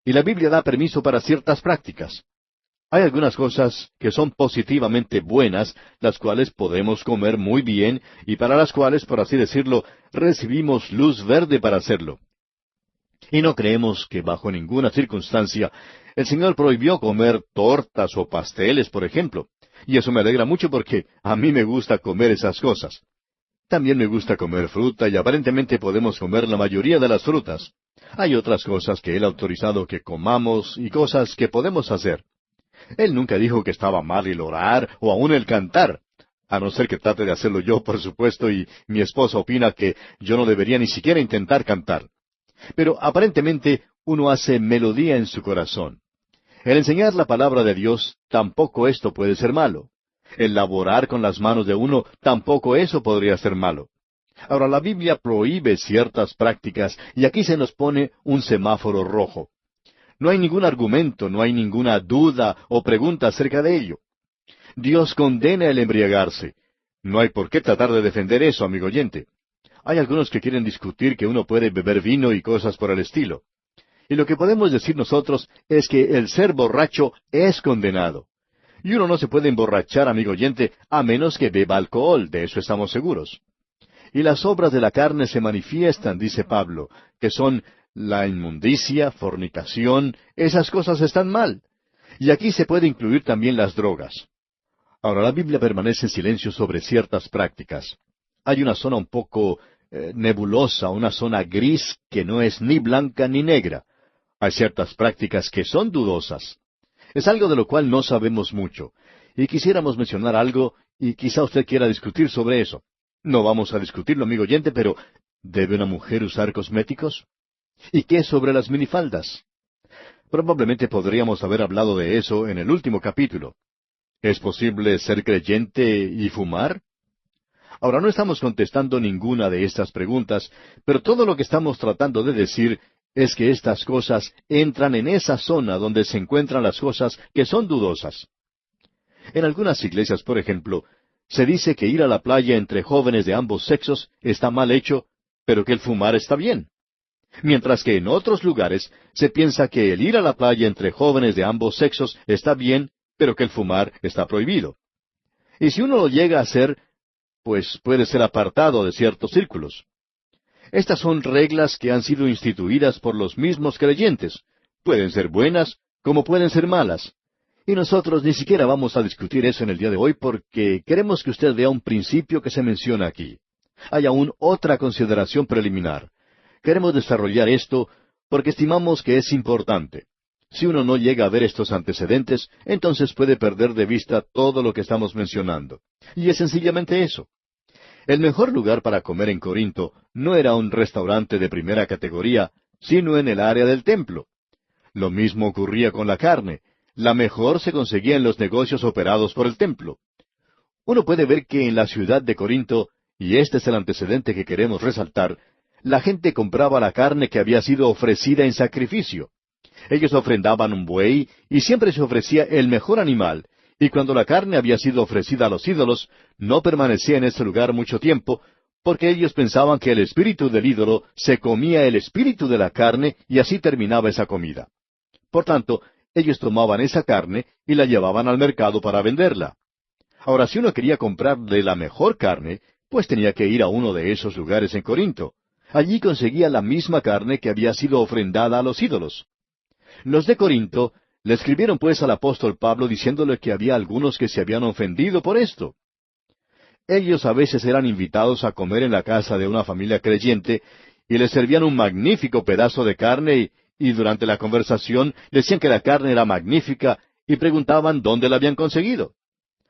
Y la Biblia da permiso para ciertas prácticas. Hay algunas cosas que son positivamente buenas, las cuales podemos comer muy bien y para las cuales, por así decirlo, recibimos luz verde para hacerlo. Y no creemos que bajo ninguna circunstancia el Señor prohibió comer tortas o pasteles, por ejemplo. Y eso me alegra mucho porque a mí me gusta comer esas cosas. También me gusta comer fruta y aparentemente podemos comer la mayoría de las frutas. Hay otras cosas que Él ha autorizado que comamos y cosas que podemos hacer. Él nunca dijo que estaba mal el orar o aún el cantar, a no ser que trate de hacerlo yo, por supuesto, y mi esposa opina que yo no debería ni siquiera intentar cantar. Pero aparentemente uno hace melodía en su corazón. El enseñar la palabra de Dios, tampoco esto puede ser malo. El laborar con las manos de uno, tampoco eso podría ser malo. Ahora, la Biblia prohíbe ciertas prácticas y aquí se nos pone un semáforo rojo. No hay ningún argumento, no hay ninguna duda o pregunta acerca de ello. Dios condena el embriagarse. No hay por qué tratar de defender eso, amigo oyente. Hay algunos que quieren discutir que uno puede beber vino y cosas por el estilo. Y lo que podemos decir nosotros es que el ser borracho es condenado. Y uno no se puede emborrachar, amigo oyente, a menos que beba alcohol, de eso estamos seguros. Y las obras de la carne se manifiestan, dice Pablo, que son la inmundicia, fornicación, esas cosas están mal. Y aquí se puede incluir también las drogas. Ahora, la Biblia permanece en silencio sobre ciertas prácticas. Hay una zona un poco nebulosa, una zona gris que no es ni blanca ni negra. Hay ciertas prácticas que son dudosas. Es algo de lo cual no sabemos mucho. Y quisiéramos mencionar algo, y quizá usted quiera discutir sobre eso. No vamos a discutirlo, amigo oyente, pero ¿debe una mujer usar cosméticos? ¿Y qué sobre las minifaldas? Probablemente podríamos haber hablado de eso en el último capítulo. ¿Es posible ser creyente y fumar? Ahora, no estamos contestando ninguna de estas preguntas, pero todo lo que estamos tratando de decir es que estas cosas entran en esa zona donde se encuentran las cosas que son dudosas. En algunas iglesias, por ejemplo, se dice que ir a la playa entre jóvenes de ambos sexos está mal hecho, pero que el fumar está bien. Mientras que en otros lugares se piensa que el ir a la playa entre jóvenes de ambos sexos está bien, pero que el fumar está prohibido. Y si uno lo llega a hacer, pues puede ser apartado de ciertos círculos. Estas son reglas que han sido instituidas por los mismos creyentes. Pueden ser buenas como pueden ser malas. Y nosotros ni siquiera vamos a discutir eso en el día de hoy porque queremos que usted vea un principio que se menciona aquí. Hay aún otra consideración preliminar. Queremos desarrollar esto porque estimamos que es importante. Si uno no llega a ver estos antecedentes, entonces puede perder de vista todo lo que estamos mencionando. Y es sencillamente eso. El mejor lugar para comer en Corinto no era un restaurante de primera categoría, sino en el área del templo. Lo mismo ocurría con la carne. La mejor se conseguía en los negocios operados por el templo. Uno puede ver que en la ciudad de Corinto, y este es el antecedente que queremos resaltar, la gente compraba la carne que había sido ofrecida en sacrificio. Ellos ofrendaban un buey y siempre se ofrecía el mejor animal, y cuando la carne había sido ofrecida a los ídolos, no permanecía en ese lugar mucho tiempo, porque ellos pensaban que el espíritu del ídolo se comía el espíritu de la carne y así terminaba esa comida. Por tanto, ellos tomaban esa carne y la llevaban al mercado para venderla. Ahora, si uno quería comprar de la mejor carne, pues tenía que ir a uno de esos lugares en Corinto. Allí conseguía la misma carne que había sido ofrendada a los ídolos. Los de Corinto le escribieron pues al apóstol Pablo diciéndole que había algunos que se habían ofendido por esto. Ellos a veces eran invitados a comer en la casa de una familia creyente y les servían un magnífico pedazo de carne y durante la conversación decían que la carne era magnífica y preguntaban dónde la habían conseguido.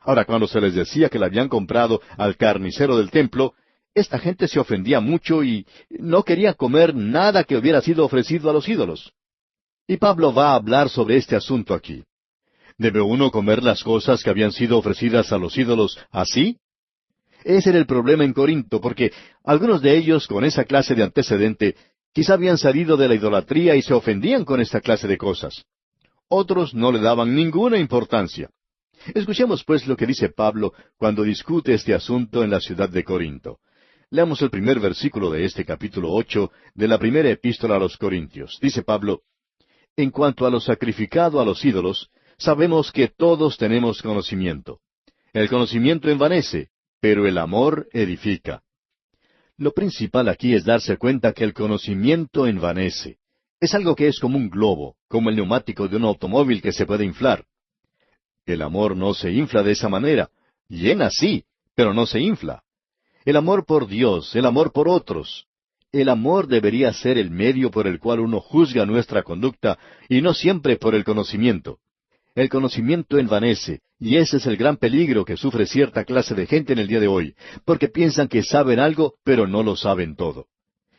Ahora, cuando se les decía que la habían comprado al carnicero del templo, esta gente se ofendía mucho y no quería comer nada que hubiera sido ofrecido a los ídolos. Y Pablo va a hablar sobre este asunto aquí. ¿Debe uno comer las cosas que habían sido ofrecidas a los ídolos así? Ese era el problema en Corinto, porque algunos de ellos, con esa clase de antecedente, Quizá habían salido de la idolatría y se ofendían con esta clase de cosas. Otros no le daban ninguna importancia. Escuchemos pues lo que dice Pablo cuando discute este asunto en la ciudad de Corinto. Leamos el primer versículo de este capítulo 8 de la primera epístola a los Corintios. Dice Pablo: En cuanto a lo sacrificado a los ídolos, sabemos que todos tenemos conocimiento. El conocimiento envanece, pero el amor edifica. Lo principal aquí es darse cuenta que el conocimiento envanece. Es algo que es como un globo, como el neumático de un automóvil que se puede inflar. El amor no se infla de esa manera. Llena sí, pero no se infla. El amor por Dios, el amor por otros. El amor debería ser el medio por el cual uno juzga nuestra conducta y no siempre por el conocimiento. El conocimiento envanece, y ese es el gran peligro que sufre cierta clase de gente en el día de hoy, porque piensan que saben algo, pero no lo saben todo.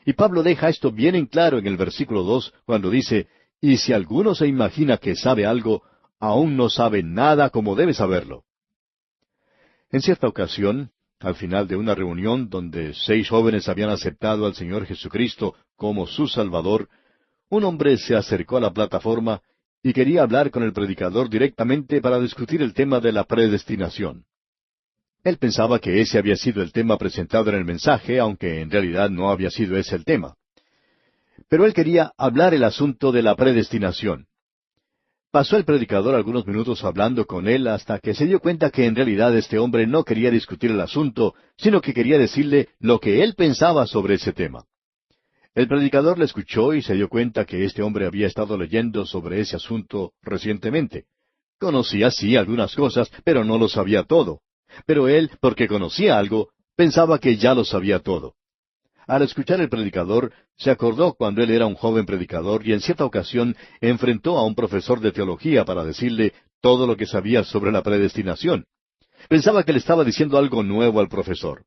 Y Pablo deja esto bien en claro en el versículo 2, cuando dice: Y si alguno se imagina que sabe algo, aún no sabe nada como debe saberlo. En cierta ocasión, al final de una reunión donde 6 jóvenes habían aceptado al Señor Jesucristo como su Salvador, un hombre se acercó a la plataforma y quería hablar con el predicador directamente para discutir el tema de la predestinación. Él pensaba que ese había sido el tema presentado en el mensaje, aunque en realidad no había sido ese el tema. Pero él quería hablar el asunto de la predestinación. Pasó el predicador algunos minutos hablando con él hasta que se dio cuenta que en realidad este hombre no quería discutir el asunto, sino que quería decirle lo que él pensaba sobre ese tema. El predicador le escuchó y se dio cuenta que este hombre había estado leyendo sobre ese asunto recientemente. Conocía sí algunas cosas, pero no lo sabía todo. Pero él, porque conocía algo, pensaba que ya lo sabía todo. Al escuchar el predicador, se acordó cuando él era un joven predicador y en cierta ocasión enfrentó a un profesor de teología para decirle todo lo que sabía sobre la predestinación. Pensaba que le estaba diciendo algo nuevo al profesor.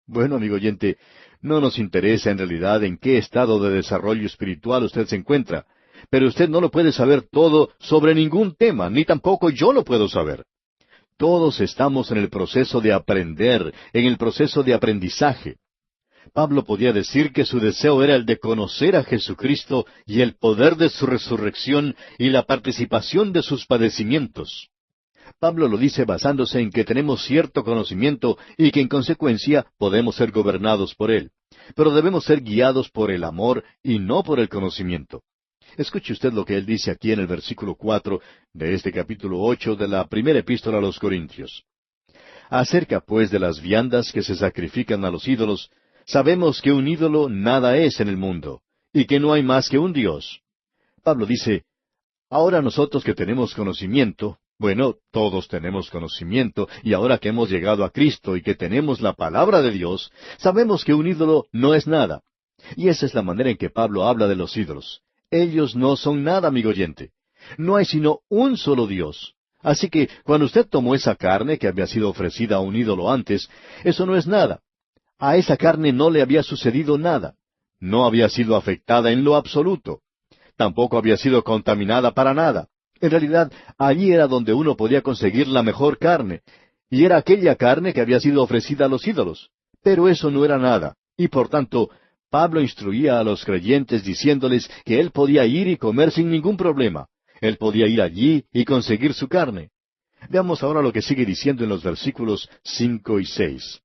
Bueno, amigo oyente, no nos interesa en realidad en qué estado de desarrollo espiritual usted se encuentra, pero usted no lo puede saber todo sobre ningún tema, ni tampoco yo lo puedo saber. Todos estamos en el proceso de aprender, en el proceso de aprendizaje. Pablo podía decir que su deseo era el de conocer a Jesucristo y el poder de su resurrección y la participación de sus padecimientos. Pablo lo dice basándose en que tenemos cierto conocimiento y que en consecuencia podemos ser gobernados por él. Pero debemos ser guiados por el amor y no por el conocimiento. Escuche usted lo que él dice aquí en el versículo 4 de este capítulo 8 de la primera epístola a los Corintios. Acerca pues de las viandas que se sacrifican a los ídolos, sabemos que un ídolo nada es en el mundo, y que no hay más que un Dios. Pablo dice: ahora nosotros que tenemos conocimiento, bueno, todos tenemos conocimiento, y ahora que hemos llegado a Cristo y que tenemos la palabra de Dios, sabemos que un ídolo no es nada. Y esa es la manera en que Pablo habla de los ídolos. Ellos no son nada, amigo oyente. No hay sino un solo Dios. Así que cuando usted tomó esa carne que había sido ofrecida a un ídolo antes, eso no es nada. A esa carne no le había sucedido nada. No había sido afectada en lo absoluto. Tampoco había sido contaminada para nada. En realidad, allí era donde uno podía conseguir la mejor carne, y era aquella carne que había sido ofrecida a los ídolos. Pero eso no era nada, y por tanto, Pablo instruía a los creyentes diciéndoles que él podía ir y comer sin ningún problema. Él podía ir allí y conseguir su carne. Veamos ahora lo que sigue diciendo en los versículos 5 y 6.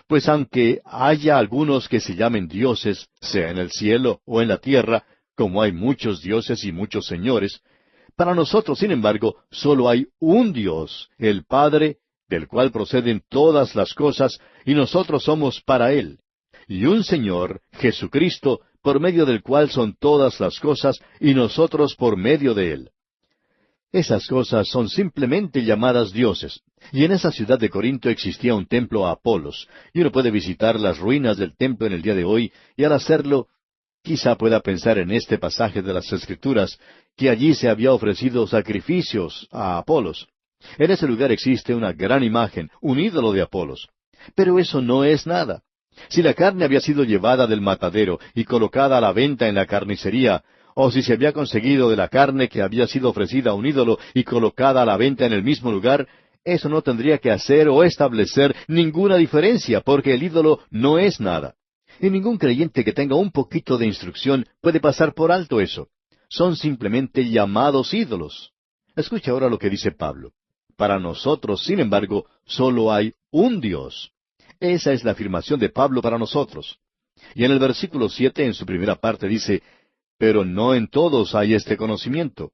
Pues aunque haya algunos que se llamen dioses, sea en el cielo o en la tierra, como hay muchos dioses y muchos señores, para nosotros, sin embargo, solo hay un Dios, el Padre, del cual proceden todas las cosas, y nosotros somos para Él. Y un Señor, Jesucristo, por medio del cual son todas las cosas, y nosotros por medio de Él. Esas cosas son simplemente llamadas dioses. Y en esa ciudad de Corinto existía un templo a Apolos, y uno puede visitar las ruinas del templo en el día de hoy, y al hacerlo, quizá pueda pensar en este pasaje de las Escrituras, que allí se había ofrecido sacrificios a Apolos. En ese lugar existe una gran imagen, un ídolo de Apolos. Pero eso no es nada. Si la carne había sido llevada del matadero y colocada a la venta en la carnicería, o si se había conseguido de la carne que había sido ofrecida a un ídolo y colocada a la venta en el mismo lugar, eso no tendría que hacer o establecer ninguna diferencia, porque el ídolo no es nada. Y ningún creyente que tenga un poquito de instrucción puede pasar por alto eso. Son simplemente llamados ídolos. Escucha ahora lo que dice Pablo. Para nosotros, sin embargo, solo hay un Dios. Esa es la afirmación de Pablo para nosotros. Y en el versículo 7, en su primera parte, dice, pero no en todos hay este conocimiento.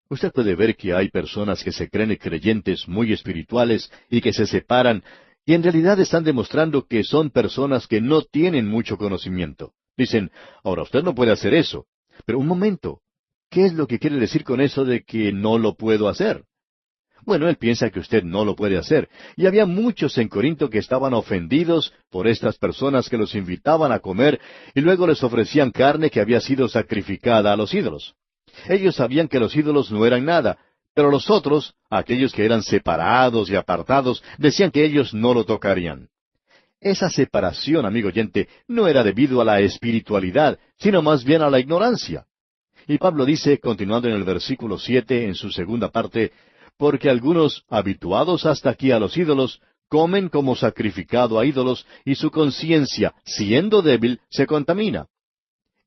Usted puede ver que hay personas que se creen creyentes muy espirituales y que se separan, y en realidad están demostrando que son personas que no tienen mucho conocimiento. Dicen, ahora usted no puede hacer eso. Pero un momento, ¿qué es lo que quiere decir con eso de que no lo puedo hacer? Bueno, él piensa que usted no lo puede hacer. Y había muchos en Corinto que estaban ofendidos por estas personas que los invitaban a comer y luego les ofrecían carne que había sido sacrificada a los ídolos. Ellos sabían que los ídolos no eran nada, pero los otros, aquellos que eran separados y apartados, decían que ellos no lo tocarían. Esa separación, amigo oyente, no era debido a la espiritualidad, sino más bien a la ignorancia. Y Pablo dice, continuando en el versículo 7, en su segunda parte, porque algunos, habituados hasta aquí a los ídolos, comen como sacrificado a ídolos, y su conciencia, siendo débil, se contamina.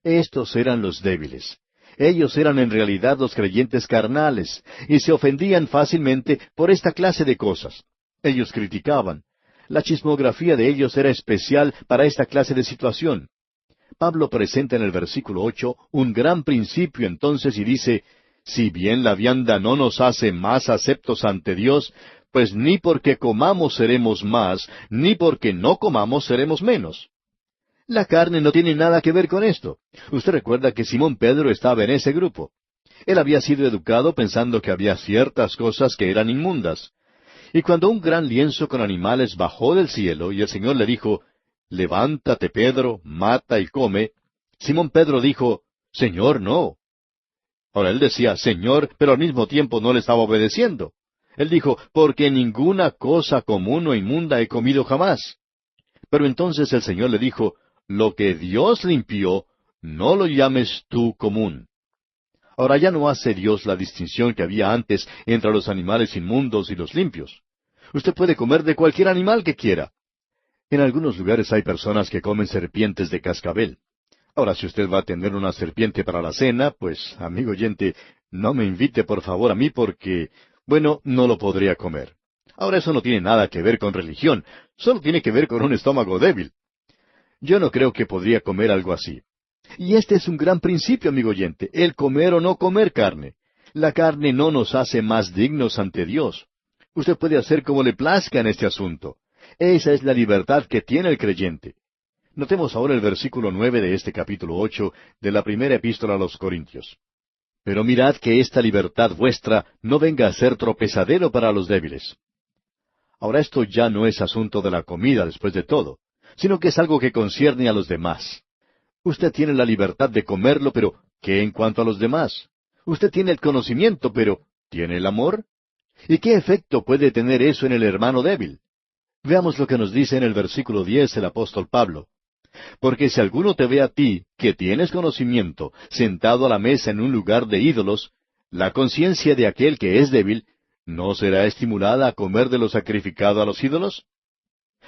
Estos eran los débiles. Ellos eran en realidad los creyentes carnales, y se ofendían fácilmente por esta clase de cosas. Ellos criticaban. La chismografía de ellos era especial para esta clase de situación. Pablo presenta en el versículo 8 un gran principio entonces y dice, si bien la vianda no nos hace más aceptos ante Dios, pues ni porque comamos seremos más, ni porque no comamos seremos menos. La carne no tiene nada que ver con esto. Usted recuerda que Simón Pedro estaba en ese grupo. Él había sido educado pensando que había ciertas cosas que eran inmundas. Y cuando un gran lienzo con animales bajó del cielo y el Señor le dijo, levántate, Pedro, mata y come, Simón Pedro dijo, Señor, no. Ahora él decía, Señor, pero al mismo tiempo no le estaba obedeciendo. Él dijo, porque ninguna cosa común o inmunda he comido jamás. Pero entonces el Señor le dijo, lo que Dios limpió, no lo llames tú común. Ahora ya no hace Dios la distinción que había antes entre los animales inmundos y los limpios. Usted puede comer de cualquier animal que quiera. En algunos lugares hay personas que comen serpientes de cascabel. Ahora, si usted va a tener una serpiente para la cena, pues, amigo oyente, no me invite por favor a mí porque, bueno, no lo podría comer. Ahora, eso no tiene nada que ver con religión, solo tiene que ver con un estómago débil. Yo no creo que podría comer algo así. Y este es un gran principio, amigo oyente, el comer o no comer carne. La carne no nos hace más dignos ante Dios. Usted puede hacer como le plazca en este asunto. Esa es la libertad que tiene el creyente. Notemos ahora el versículo 9 de este capítulo 8 de la primera epístola a los Corintios. Pero mirad que esta libertad vuestra no venga a ser tropezadero para los débiles. Ahora esto ya no es asunto de la comida después de todo, sino que es algo que concierne a los demás. Usted tiene la libertad de comerlo, pero ¿qué en cuanto a los demás? Usted tiene el conocimiento, pero ¿tiene el amor? ¿Y qué efecto puede tener eso en el hermano débil? Veamos lo que nos dice en el versículo 10 el apóstol Pablo. Porque si alguno te ve a ti, que tienes conocimiento, sentado a la mesa en un lugar de ídolos, la conciencia de aquel que es débil, ¿no será estimulada a comer de lo sacrificado a los ídolos?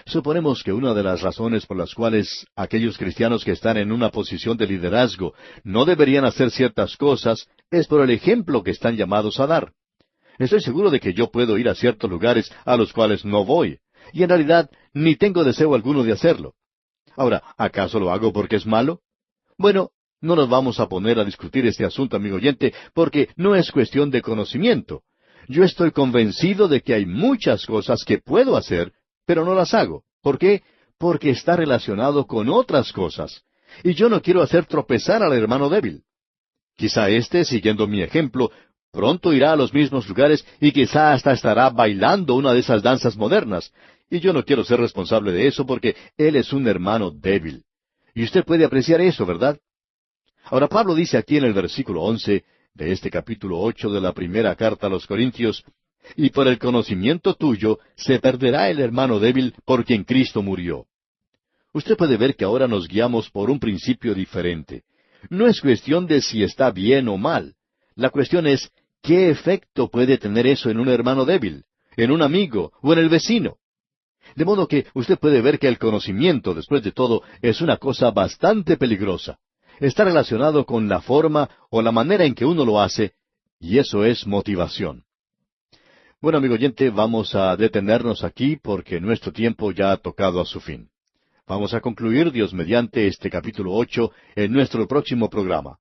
Suponemos que una de las razones por las cuales aquellos cristianos que están en una posición de liderazgo no deberían hacer ciertas cosas es por el ejemplo que están llamados a dar. Estoy seguro de que yo puedo ir a ciertos lugares a los cuales no voy, y en realidad ni tengo deseo alguno de hacerlo. Ahora, ¿acaso lo hago porque es malo? Bueno, no nos vamos a poner a discutir este asunto, amigo oyente, porque no es cuestión de conocimiento. Yo estoy convencido de que hay muchas cosas que puedo hacer, pero no las hago. ¿Por qué? Porque está relacionado con otras cosas. Y yo no quiero hacer tropezar al hermano débil. Quizá éste, siguiendo mi ejemplo, pronto irá a los mismos lugares y quizá hasta estará bailando una de esas danzas modernas. Y yo no quiero ser responsable de eso porque él es un hermano débil. Y usted puede apreciar eso, ¿verdad? Ahora Pablo dice aquí en el versículo 11 de este capítulo 8 de la primera carta a los Corintios, y por el conocimiento tuyo se perderá el hermano débil por quien Cristo murió. Usted puede ver que ahora nos guiamos por un principio diferente. No es cuestión de si está bien o mal. La cuestión es, ¿qué efecto puede tener eso en un hermano débil, en un amigo o en el vecino? De modo que usted puede ver que el conocimiento, después de todo, es una cosa bastante peligrosa. Está relacionado con la forma o la manera en que uno lo hace, y eso es motivación. Bueno, amigo oyente, vamos a detenernos aquí porque nuestro tiempo ya ha tocado a su fin. Vamos a concluir, Dios mediante, este capítulo 8 en nuestro próximo programa.